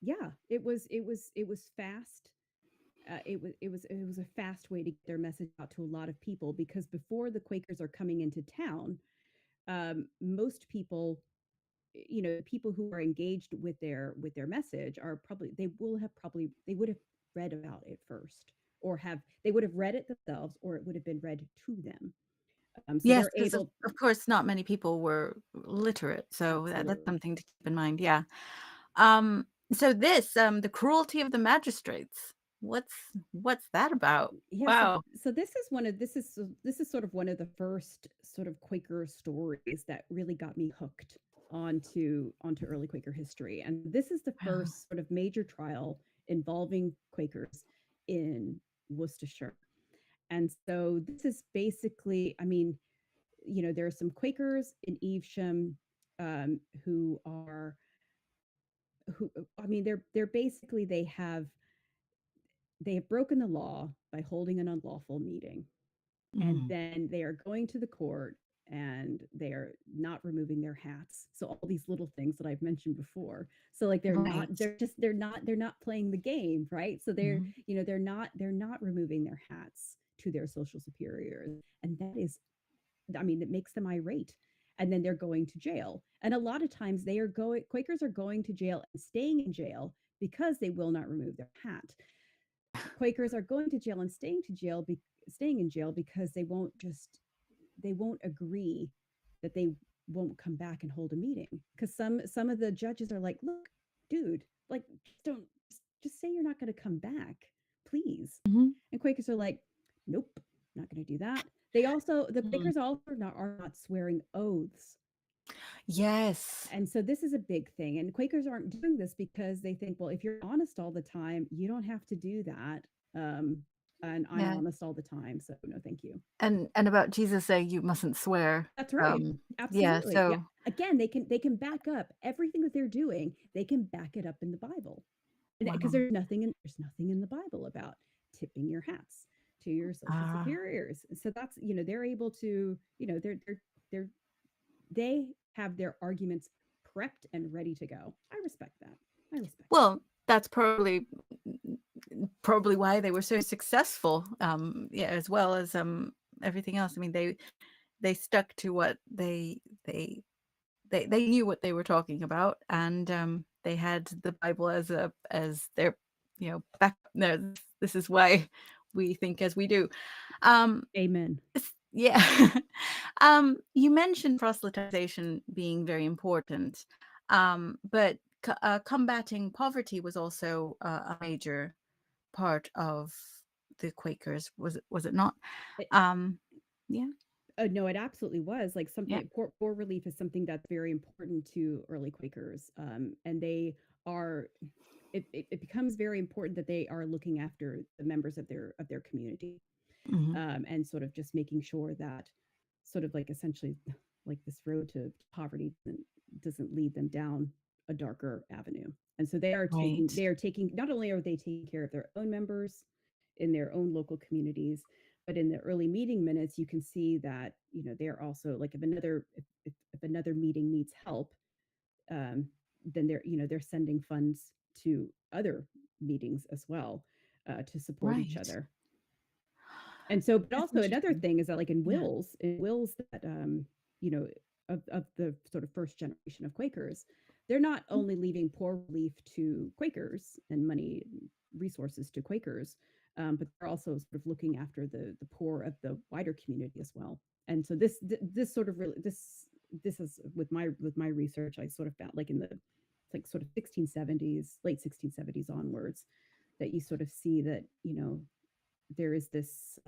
yeah, it was fast. It was a fast way to get their message out to a lot of people, because before the Quakers are coming into town, most people, people who are engaged with their message are probably, they would have read about it first, or they would have read it themselves, or it would have been read to them. So Yes, they're because able. of course not many people were literate, so that's Absolutely. something to keep in mind, yeah. So the cruelty of the magistrates, what's that about? Yeah, so Wow. so this is sort of one of the first sort of Quaker stories that really got me hooked onto early Quaker history. And this is the Wow. first sort of major trial involving Quakers in Worcestershire. And so this is basically, I mean, there are some Quakers in Evesham, who are, who I mean, they're basically, they have broken the law by holding an unlawful meeting, and Mm, then they are going to the court, and they're not removing their hats. So all these little things that I've mentioned before. So like Right. they're not playing the game, right? So Mhm. they're not removing their hats to their social superiors. And that is, I mean, it makes them irate. And then they're going to jail. And a lot of times Quakers are going to jail and staying in jail because they will not remove their hat. Quakers are going to jail and staying in jail because they won't agree that they won't come back and hold a meeting. Because some of the judges are like, look, dude, like just say you're not going to come back, please. Mhm. And Quakers are like, nope, not going to do that. The Mm. Quakers also are not swearing oaths. Yes. And so this is a big thing. And Quakers aren't doing this because they think, well, if you're honest all the time, you don't have to do that. Um, and I'm Yeah. honest all the time. So no, thank you. And about Jesus saying you mustn't swear. That's right. Yeah, Absolutely. Yeah. so Again, they can back up everything that they're doing. They can back it up in the Bible. Because wow. there's nothing in the Bible about tipping your hats to your social Ah, superiors. So that's, they're able to, they're they have their arguments prepped and ready to go. I respect that. I respect that. well, that's probably why they were so successful, yeah, as well as, everything else. I mean, they stuck to what they knew what they were talking about, and, they had the Bible as their, back no, this is why we think as we do. Um, Amen. yeah. You mentioned proselytization being very important, but combating poverty was also a major part of the Quakers, was it not? It, Um, yeah, no, it absolutely was like yeah, something. Poor relief is something that's very important to early Quakers, and they are. It becomes very important that they are looking after the members of their community, mhm, and sort of just making sure that sort of like essentially like this road to poverty doesn't lead them down a darker avenue. And so right, they are taking, not only are they taking care of their own members in their own local communities, but in the early meeting minutes you can see that they're also like if another meeting needs help, um, then they're sending funds to other meetings as well, to support each right. other. And so, but That's also another interesting. thing is that like Yeah, in wills that, you know, of the sort of first generation of Quakers, they're not mm, only leaving poor relief to Quakers and money resources to Quakers, but they're also sort of looking after the poor of the wider community as well. And so this sort of really this is with my research, I sort of found like in the like sort of 1670s, late 1670s onwards, that you sort of see that there's this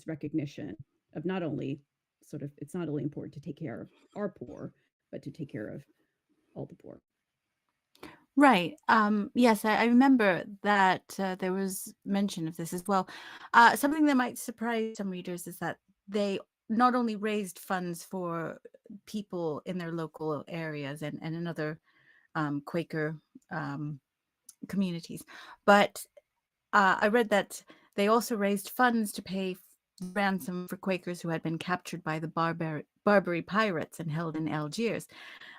recognition of not only sort of it's not only important to take care of our poor, but to take care of all the poor. right. Yes, I remember that there was mention of this as well. Something that might surprise some readers is that they not only raised funds for people in their local areas and in other Quaker um, communities, but I read that they also raised funds to pay ransom for Quakers who had been captured by the Barbary pirates and held in Algiers.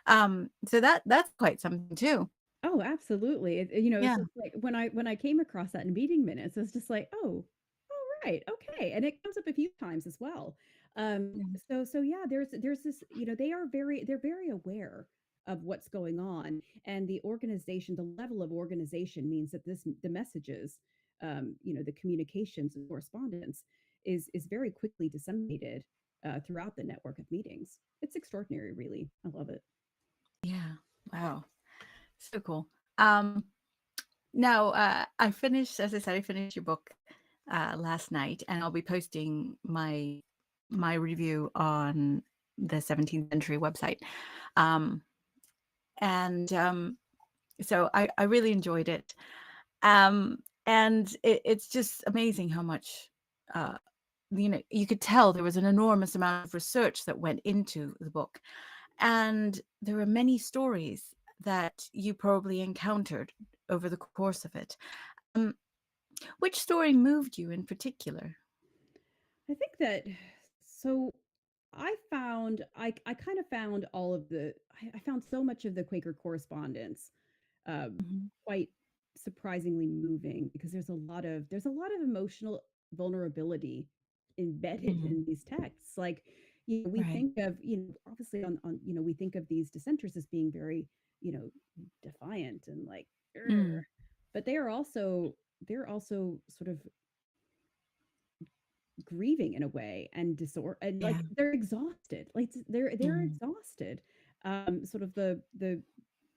So that's quite something too. Oh, absolutely. It's Yeah. just like when I came across that in meeting minutes, it's just like, oh, all right, okay, and it comes up a few times as well. Yeah. So yeah, there's this, they're very aware of what's going on, and the level of organization means that the messages, the communications and correspondence is very quickly disseminated throughout the network of meetings. It's extraordinary, really. I love it. Yeah. Wow. So cool. Um, Now, I finished, as I said, I finished your book last night, and I'll be posting my review on the 17th Century website. Um, and so I really enjoyed it. And it's just amazing how much, uh, you could tell there was an enormous amount of research that went into the book. And there are many stories that you probably encountered over the course of it. Um, which story moved you in particular? I think that so I kind of found all of the I found so much of the Quaker correspondence uh, Mhm. quite surprisingly moving because there's a lot of emotional vulnerability embedded Mhm. in these texts. Like, we Right. think of, obviously on we think of these dissenters as being very, you know, defiant and like, "Urgh," Mm. but they're also sort of grieving in a way and disorder and Yeah. like they're exhausted. Like they're Mhm. exhausted. Sort of the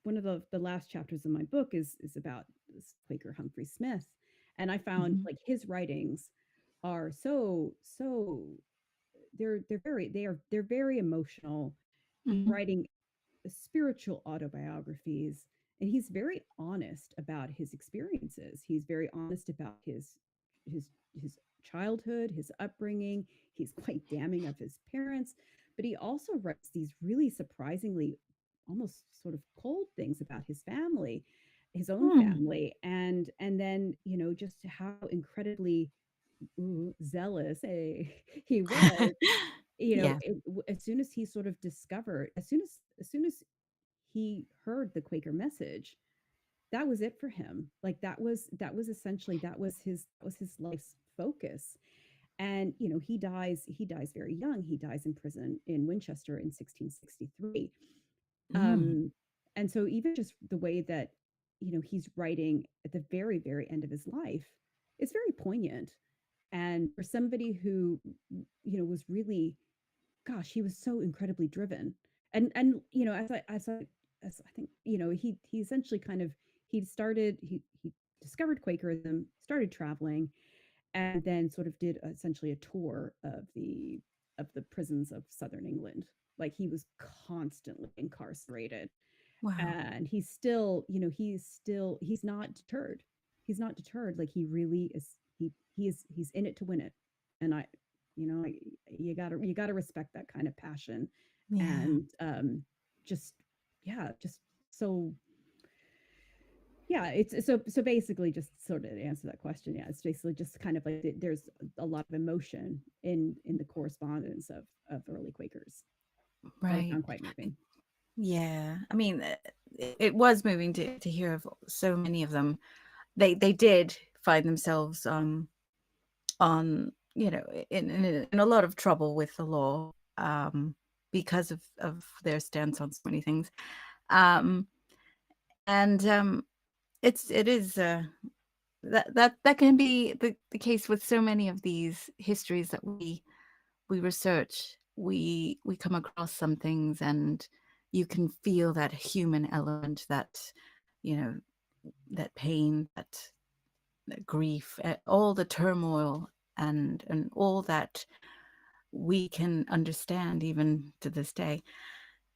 one of the last chapters of my book is about this Quaker Humphrey Smith, and I found Mhm. like his writings are so they're very emotional. He's Mhm. writing spiritual autobiographies, and he's very honest about his experiences. He's very honest about his his childhood, his upbringing. He's quite damning of his parents, but he also writes these really surprisingly almost sort of cold things about his family, his own Mm. family, and then, just how incredibly zealous he was. Yeah. As soon as he sort of discovered, as soon as he heard the Quaker message, that was it for him. Like that was essentially that was his life's focus. And he dies very young. He dies in prison in Winchester in 1663. Mm. Um and so even just the way that he's writing at the very very end of his life is very poignant. And for somebody who was really, gosh, he was so incredibly driven. And as I think, he essentially kind of he discovered Quakerism, started traveling, and then sort of did essentially a tour of the prisons of southern England. Like he was constantly incarcerated, Wow. and he's not deterred. He's not deterred. Like he really is. He's in it to win it. And you gotta respect that kind of passion. Yeah. And just yeah, just so yeah, it's so basically, just sort of to answer that question, yeah, it's basically just kind of like there's a lot of emotion in the correspondence of early Quakers that I Right. found quite moving. Yeah. I mean, it was moving to hear of so many of them. They did find themselves on in a lot of trouble with the law, because of their stance on so many things. Um, and it is that can be the case with so many of these histories that we research. We come across some things, and you can feel that human element, that you know that pain, that grief, all the turmoil, and all that we can understand even to this day.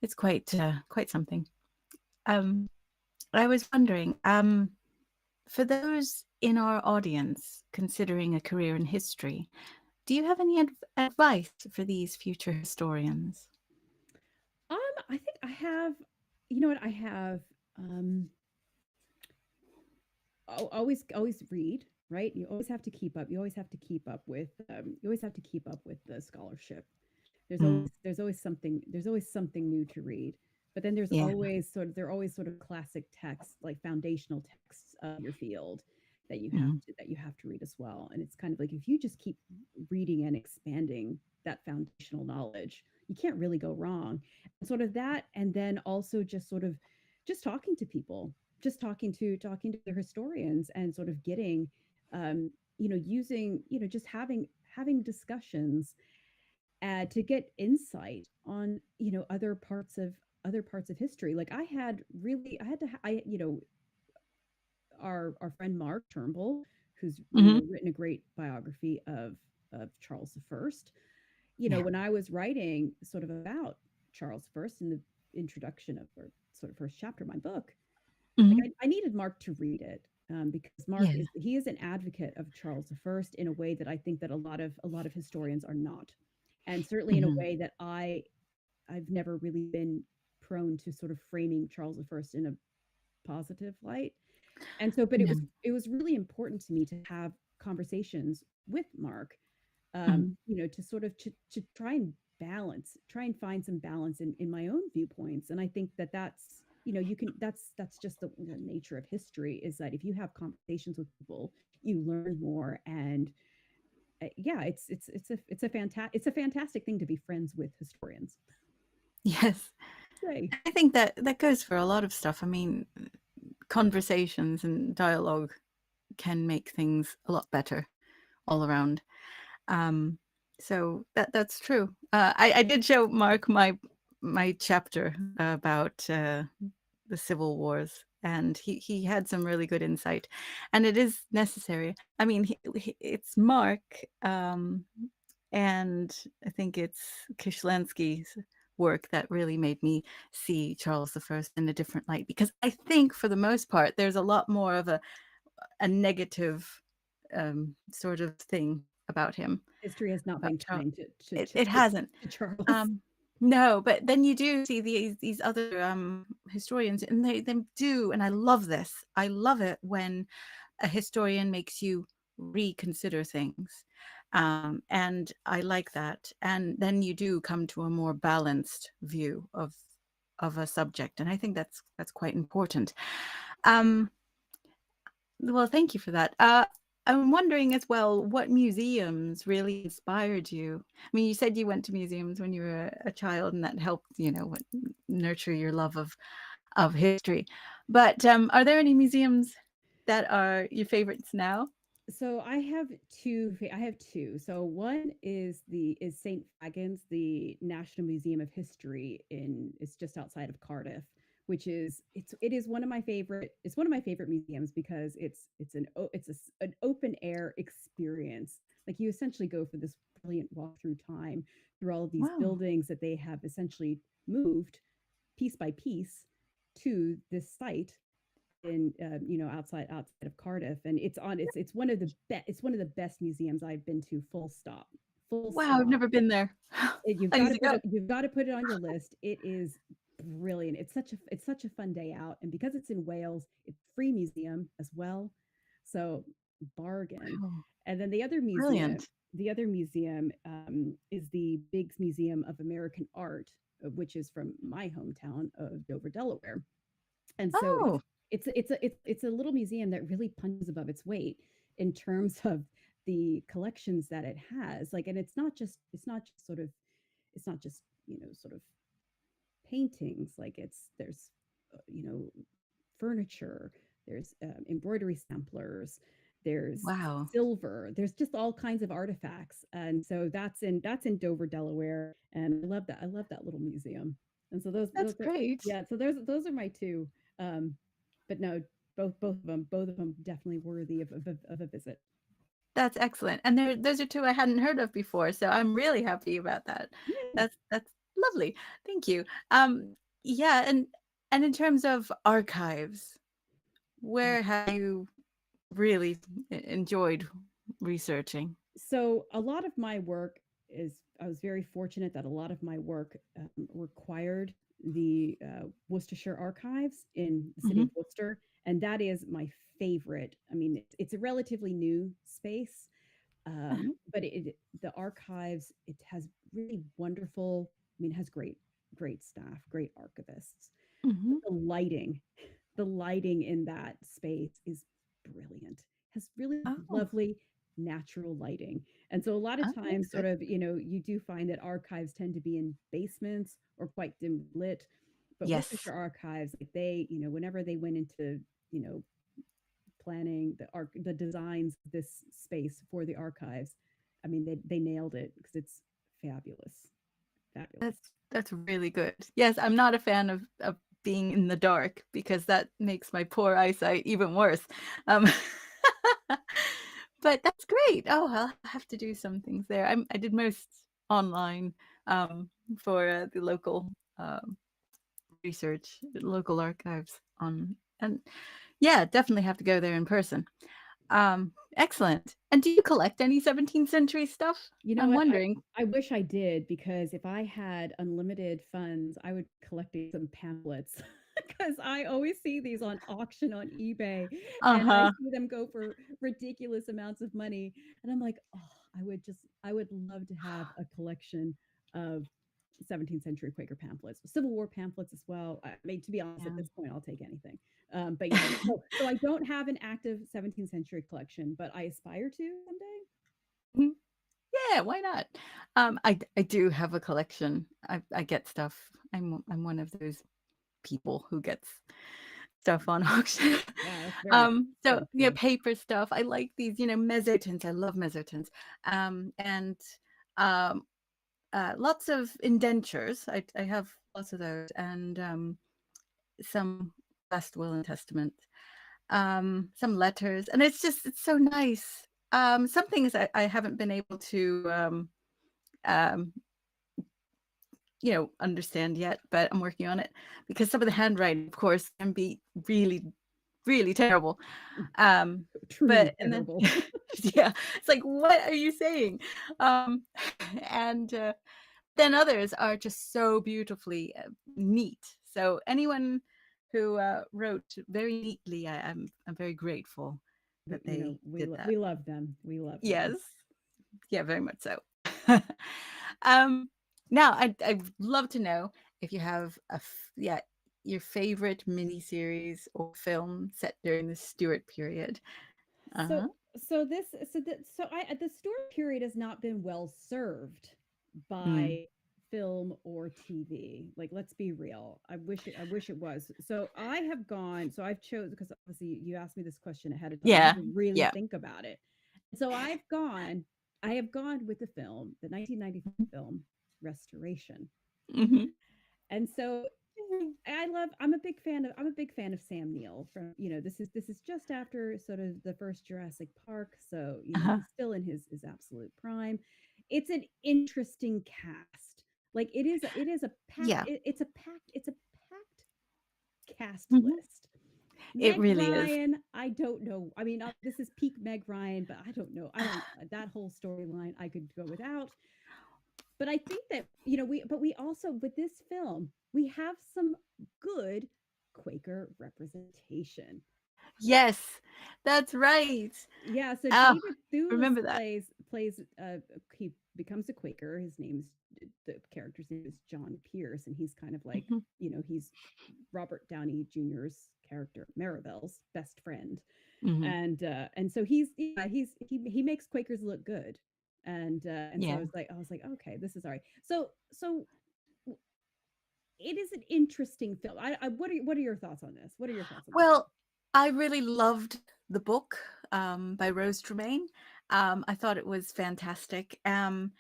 It's quite something. Um, I was wondering, for those in our audience considering a career in history, do you have any advice for these future historians? I think I have, you know what, I have, um, always read, right? You always have to keep up. You always have to keep up with, you always have to keep up with the scholarship. Mm, There's always something new to read. But then yeah. there are always sort of classic texts, like foundational texts of your field Mhm. that you have to read as well. And it's kind of like if you just keep reading and expanding that foundational knowledge, you can't really go wrong. And sort of that, and then also just sort of just talking to people, just talking to their historians, and sort of getting using, just having discussions to get insight on other parts of history. Like I had to I our friend Mark Turnbull, who's Mhm. written a great biography of Charles the First. Yeah. When I was writing sort of about Charles First in the introduction of, or sort of first chapter of my book, like Mhm. I needed Mark to read it, because Mark Yeah. is an advocate of Charles the First in a way that I think that a lot of historians are not, and certainly in a Mhm. way that I've never really been prone to sort of framing Charles the First in a positive light. And so, but Yeah. it was really important to me to have conversations with Mark, Mhm. to sort of to try and balance, try and find some balance in my own viewpoints. And I think that that's, you can, that's just the nature of history, is that if you have conversations with people, you learn more. And yeah, it's a fantastic thing to be friends with historians. Yes. Say. I think that that goes for a lot of stuff. I mean, conversations and dialogue can make things a lot better all around. Um, so that's true. I did show Mark my chapter about the civil wars, and he had some really good insight, and it is necessary. I mean, it's Mark, and I think it's Kishlensky's work that really made me see Charles I in a different light, because I think for the most part there's a lot more of a negative sort of thing about him, History has not about been Charles. kind It hasn't. to Charles. Um, no, but then you do see these other historians, and they do, and I love this. I love it when a historian makes you reconsider things, and I like that. And then you do come to a more balanced view of a subject, and I think that's quite important. Um, well, thank you for that. I'm wondering as well, what museums really inspired you? I mean, you said you went to museums when you were a child, and that helped, nurture your love of history. But are there any museums that are your favorites now? So I have two. I have two. So one is St. Fagans, the National Museum of History in. It's just outside of Cardiff, which is it is one of my favorite. It's one of my favorite museums because it's an open air experience. Like, you essentially go for this brilliant walk through time through all of these Wow. buildings that they have essentially moved piece by piece to this site in outside of Cardiff. And it's one of the best museums I've been to, full stop. Full Wow, I've stop. never been there. You've I got need to to go. put it on your list. It is brilliant. It's such a fun day out, and because it's in Wales, it's a free museum as well. So, bargain. Wow, And then brilliant. the other museum is the Biggs Museum of American Art, which is from my hometown of Dover, Delaware. And so Oh, it's a little museum that really punches above its weight in terms of the collections that it has. Like, and it's not just sort of paintings. Like, there's you know furniture, there's embroidery samplers, there's wow. silver, there's just all kinds of artifacts. And so that's in Dover, Delaware, and I love that little museum. And so That's those are, great. yeah, so those are my two. um but no, both of them definitely worthy of a visit. That's excellent. And those are two I hadn't heard of before, so I'm really happy about that. Yeah. That's lovely. Thank you. Yeah, and in terms of archives, where have you really enjoyed researching? So a lot of my work is I was very fortunate that a lot of my work required the Worcestershire archives in the city Hmm. of Worcester, and that is my favorite. I mean, it's a relatively new space, Uh-huh. but the archives, it has really wonderful. I mean, it has great staff, great archivists. Hmm. But the lighting in that space is brilliant. Has really Oh, lovely natural lighting. And so a lot of oh, that's times, good. sort of, you do find that archives tend to be in basements or quite dim lit. But Yes, Worcestershire archives, like, whenever they went into, you know, planning the designs of this space for the archives, I mean, they nailed it because it's fabulous. Fabulous. that's really good. Yes, I'm not a fan of being in the dark, because that makes my poor eyesight even worse. Um, but that's great. Oh, I'll have to do some things there. I did most online for the local research, local archives on, and yeah, definitely have to go there in person. Excellent. And do you collect any 17th century stuff? You know I'm what? wondering. I wish I did, because if I had unlimited funds, I would be collecting some pamphlets because I always see these on auction on eBay, and I Uh-huh. see them go for ridiculous amounts of money. And I'm like, oh, I would love to have a collection of 17th century Quaker pamphlets, Civil War pamphlets as well. I mean, to be honest, at Yeah. this point, I'll take anything. But yeah, so I don't have an active 17th century collection, but I aspire to someday. Mhm. Yeah, why not? I do have a collection. I get stuff. I'm one of those people who gets stuff on auction. Yeah, that's very So excellent. Yeah. paper stuff. I like these, mezzotints. I love mezzotints. And um, lots of indentures. I have lots of those, and some last will and testament, some letters, and it's so nice. Some things I haven't been able to um, understand yet, but I'm working on it because some of the handwriting, of course, can be really, really terrible. Um, Truly but and then terrible. yeah, it's like, what are you saying? Um, and then others are just so beautifully neat. So anyone who wrote very neatly, I'm very grateful that they did that. We love them. We love Yes, them. yeah, very much so. um, Now, I'd love to know if you have yeah, your favorite miniseries or film set during the Stuart period. Uh-huh. So so this so that so I the Stuart period has not been well served Mm. by film or TV. Like, let's be real. I wish it was. So I have gone. So I've chosen, because obviously you asked me this question ahead of time. I had Yeah, to really yeah. think about it. So I have gone with the film, the 1995 film Restoration. Hmm. And so I'm a big fan of Sam Neill. From, this is just after sort of the first Jurassic Park, so Uh-huh. he's still in his absolute prime. It's an interesting cast. Like, Yeah. it's a packed cast Hmm. list. It Meg really is. Ryan, I don't know. I mean, this is peak Meg Ryan, but I don't know. I don't That whole storyline I could go without. But I think that, we also, with this film, we have some good Quaker representation. Yes, that's right. Yeah, so Oh, David Thewlis remember that. he becomes a Quaker. The character's name is John Pierce, and he's kind of like, Hmm. he's Robert Downey Jr.'s character, Maribel's best friend. Hmm. And so he makes Quakers look good. And so Yeah. I was like, okay, this is all right. So it is an interesting film. What are your thoughts on this? What are your thoughts on this film? Well, I really loved the book by Rose Tremaine. I thought it was fantastic. And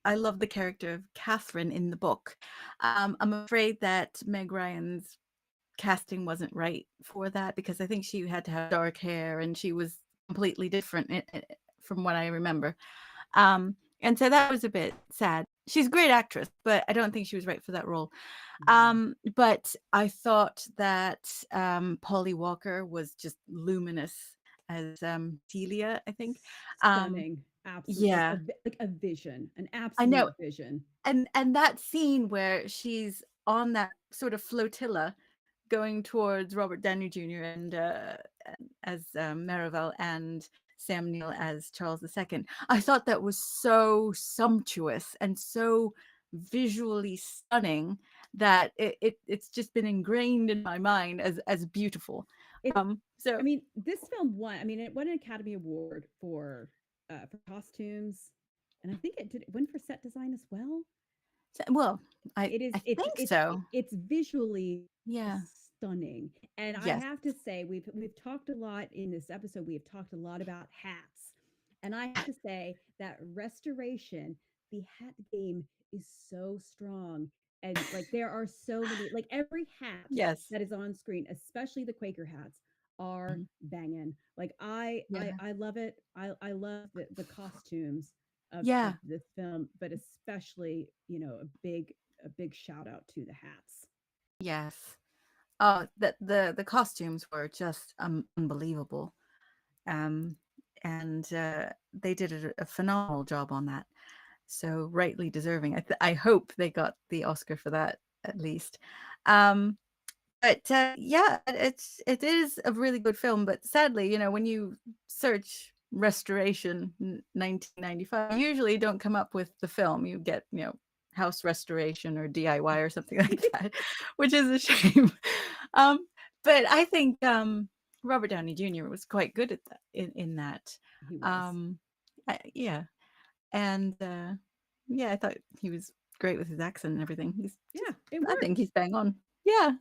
I love the character of Catherine in the book. I'm afraid that Meg Ryan's casting wasn't right for that because I think she had to have dark hair and she was completely different from what I remember. And so that was a bit sad. She's a great actress, but I don't think she was right for that role. Mhm. But I thought that Polly Walker was just luminous as Celia, I think. Um, Stunning, absolute, yeah, like a vision, an I know. absolute vision. And that scene where she's on that sort of flotilla going towards Robert Downey Jr. and as Marival and Sam Neill as Charles II. I thought that was so sumptuous and so visually stunning that it's just been ingrained in my mind as beautiful. It, So I mean, this film won. I mean, it won an Academy Award for costumes, and I think it did win for set design as well. well, I think so. It's visually Yeah. stunning. And I Yes. have to say, we've talked a lot in this episode. We have talked a lot about hats. And I have to say that Restoration, the hat game is so strong. And like, there are so many, like, every hat Yes. that is on screen, especially the Quaker hats, are Mhm. banging. Like, Yeah. I love it. I love the costumes of Yeah. this film, but especially, a big shout out to the hats. Yes. Oh, the costumes were just unbelievable. Um, and they did a phenomenal job on that. So rightly deserving. I hope they got the Oscar for that at least. Um, but yeah, it is a really good film. But sadly, when you search restoration 1995, you usually don't come up with the film. You get, house restoration or DIY or something like that, which is a shame. Um, but I think Robert Downey Jr. was quite good at that in that. He was. Um, yeah, and yeah, I thought he was great with his accent and everything. Yeah, it I think worked. he's bang on. Yeah,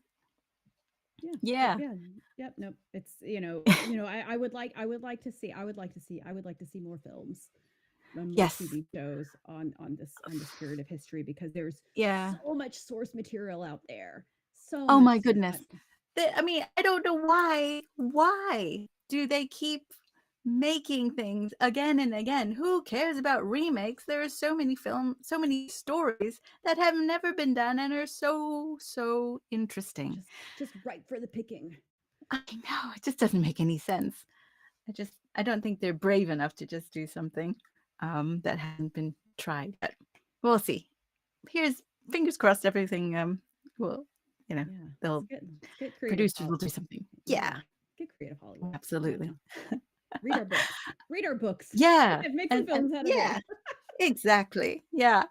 Yeah, yeah, yeah, yep. Nope. It's I would like to see more films and more yes, TV shows on this period of history because there's yeah. so much source material out there, so Oh much. my goodness. I mean, I don't know why. Why do they keep making things again and again? Who cares about remakes? There are so many so many stories that have never been done and are so interesting. Just right for the picking. I know, it just doesn't make any sense. I don't think they're brave enough to just do something that hasn't been tried. But we'll see. Here's fingers crossed everything will, Yeah, they'll let's get creative. producers will do something. Yeah, Yeah, get creative, Hollywood. Come on absolutely. now. Read our books. Read our books. Yeah, Make some and films out of it. yeah, exactly. Yeah.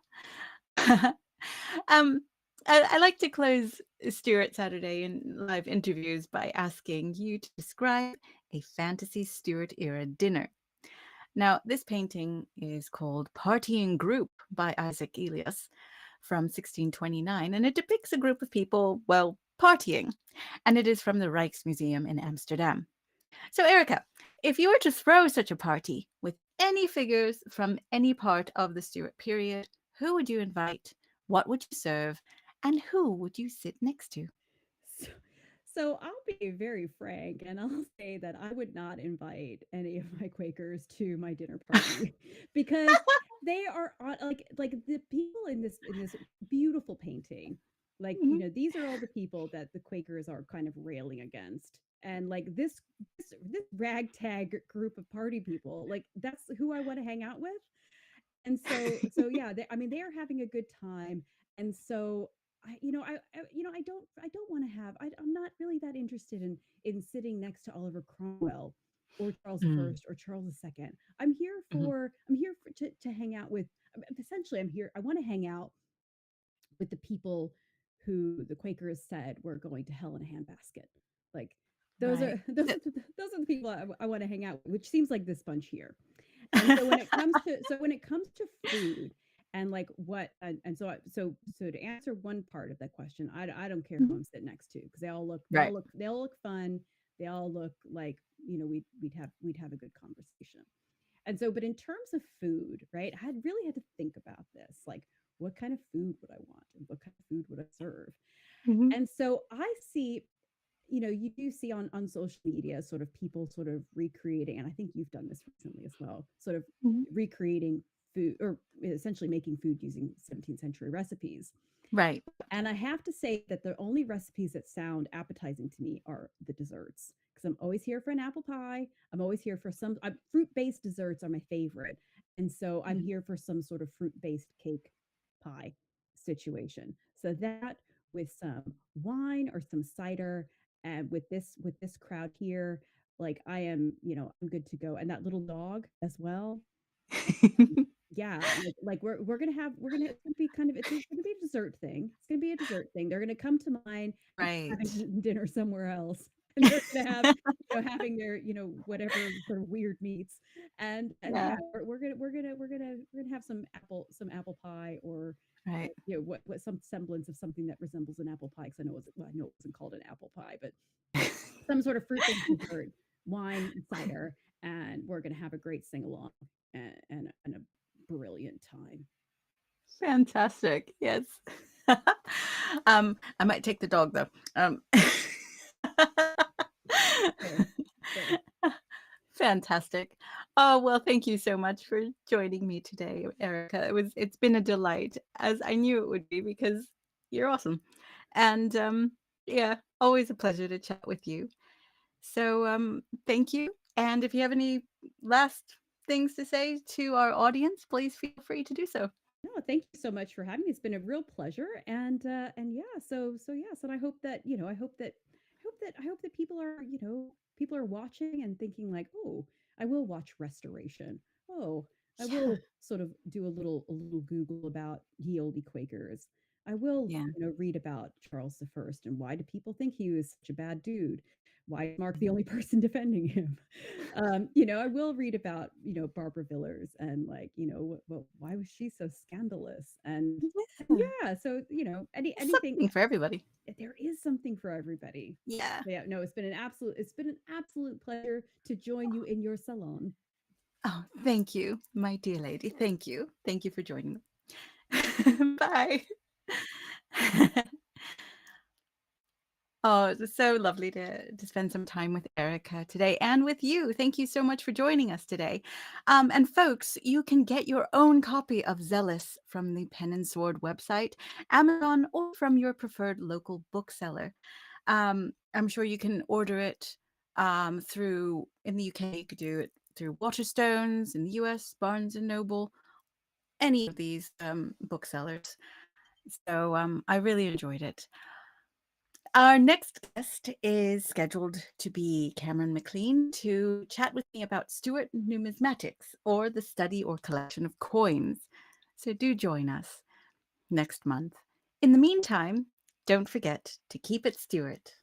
um, I like to close Stuart Saturday in live interviews by asking you to describe a fantasy Stuart era dinner. Now, this painting is called Partying Group by Isaac Elias from 1629, and it depicts a group of people, well, partying, and it is from the Rijksmuseum in Amsterdam. So, Erica, if you were to throw such a party with any figures from any part of the Stuart period, who would you invite? What would you serve? And who would you sit next to? So, so I'll be very frank and I'll say that I would not invite any of my Quakers to my dinner party because they are like the people in this beautiful painting. Like, Mhm. these are all the people that the Quakers are kind of railing against. And like this ragtag group of party people, like that's who I want to hang out with. And so yeah, I mean they are having a good time. And so I don't want to have I'm not really that interested in sitting next to Oliver Cromwell or Charles the Mm, First or Charles the Second. mhm. I'm here to hang out with essentially I want to hang out with the people who the Quakers said were going to hell in a handbasket. Like Right. those are the people I want to hang out with, which seems like this bunch here. And so when it comes to food and like what and so so to answer one part of that question, I don't care who Mhm. I'm sitting next to because Right. they all look fun. They all look like we'd have a good conversation. And so, but in terms of food, right, I had really had to think about this. Like, what kind of food would I want and what kind of food would I serve? Mhm. And so I see, you do see on social media sort of people sort of recreating, and I think you've done this recently as well, sort of Mhm. recreating food or essentially making food using 17th century recipes. Right. And I have to say that the only recipes that sound appetizing to me are the desserts because I'm always here for an apple pie. I'm always here for some fruit based desserts are my favorite. And so I'm Mhm. here for some sort of fruit based cake pie situation. So that with some wine or some cider and with this crowd here, like I am, I'm good to go. And that little dog as well. Yeah, we're gonna it's gonna be kind of it's gonna be a dessert thing. It's gonna be a dessert thing. They're gonna come to mine after having Right. eaten dinner somewhere else, and they're gonna have having their whatever sort of weird meats, and yeah, Yeah. we're gonna have some apple pie or Right. what some semblance of something that resembles an apple pie because I know it wasn't called an apple pie, but some sort of fruit based dessert, wine, and cider, and we're gonna have a great sing along and a brilliant time. Fantastic. Yes. I might take the dog though. Fair, fair. Fantastic. Oh, well, thank you so much for joining me today, Erica. It's been a delight, as I knew it would be because you're awesome. And yeah, always a pleasure to chat with you. So thank you. And if you have any last things to say to our audience, please feel free to do so. No, thank you so much for having me. It's been a real pleasure, and yeah, so yes, and I hope that I hope that people are people are watching and thinking like, oh, I will watch restoration. Oh, I Yeah. will sort of do a little Google about ye olde Quakers. I will, Yeah. read about Charles the First and why do people think he was such a bad dude? Why is Mark the only person defending him? I will read about, Barbara Villers and like, why was she so scandalous? And Yeah. yeah, so There's anything. something for everybody. There is something for everybody. Yeah. Yeah, no, it's been an absolute pleasure to join you in your salon. Oh, thank you, my dear lady. Thank you. Thank you for joining me. Bye. Oh, it was so lovely to spend some time with Erica today and with you. Thank you so much for joining us today. And folks, you can get your own copy of Zealous from the Pen and Sword website, Amazon, or from your preferred local bookseller. I'm sure you can order it through, in the UK, you could do it through Waterstones, in the US, Barnes and Noble, any of these booksellers. So I really enjoyed it. Our next guest is scheduled to be Cameron McLean to chat with me about Stuart numismatics, or the study or collection of coins. So do join us next month. In the meantime, don't forget to keep it Stuart.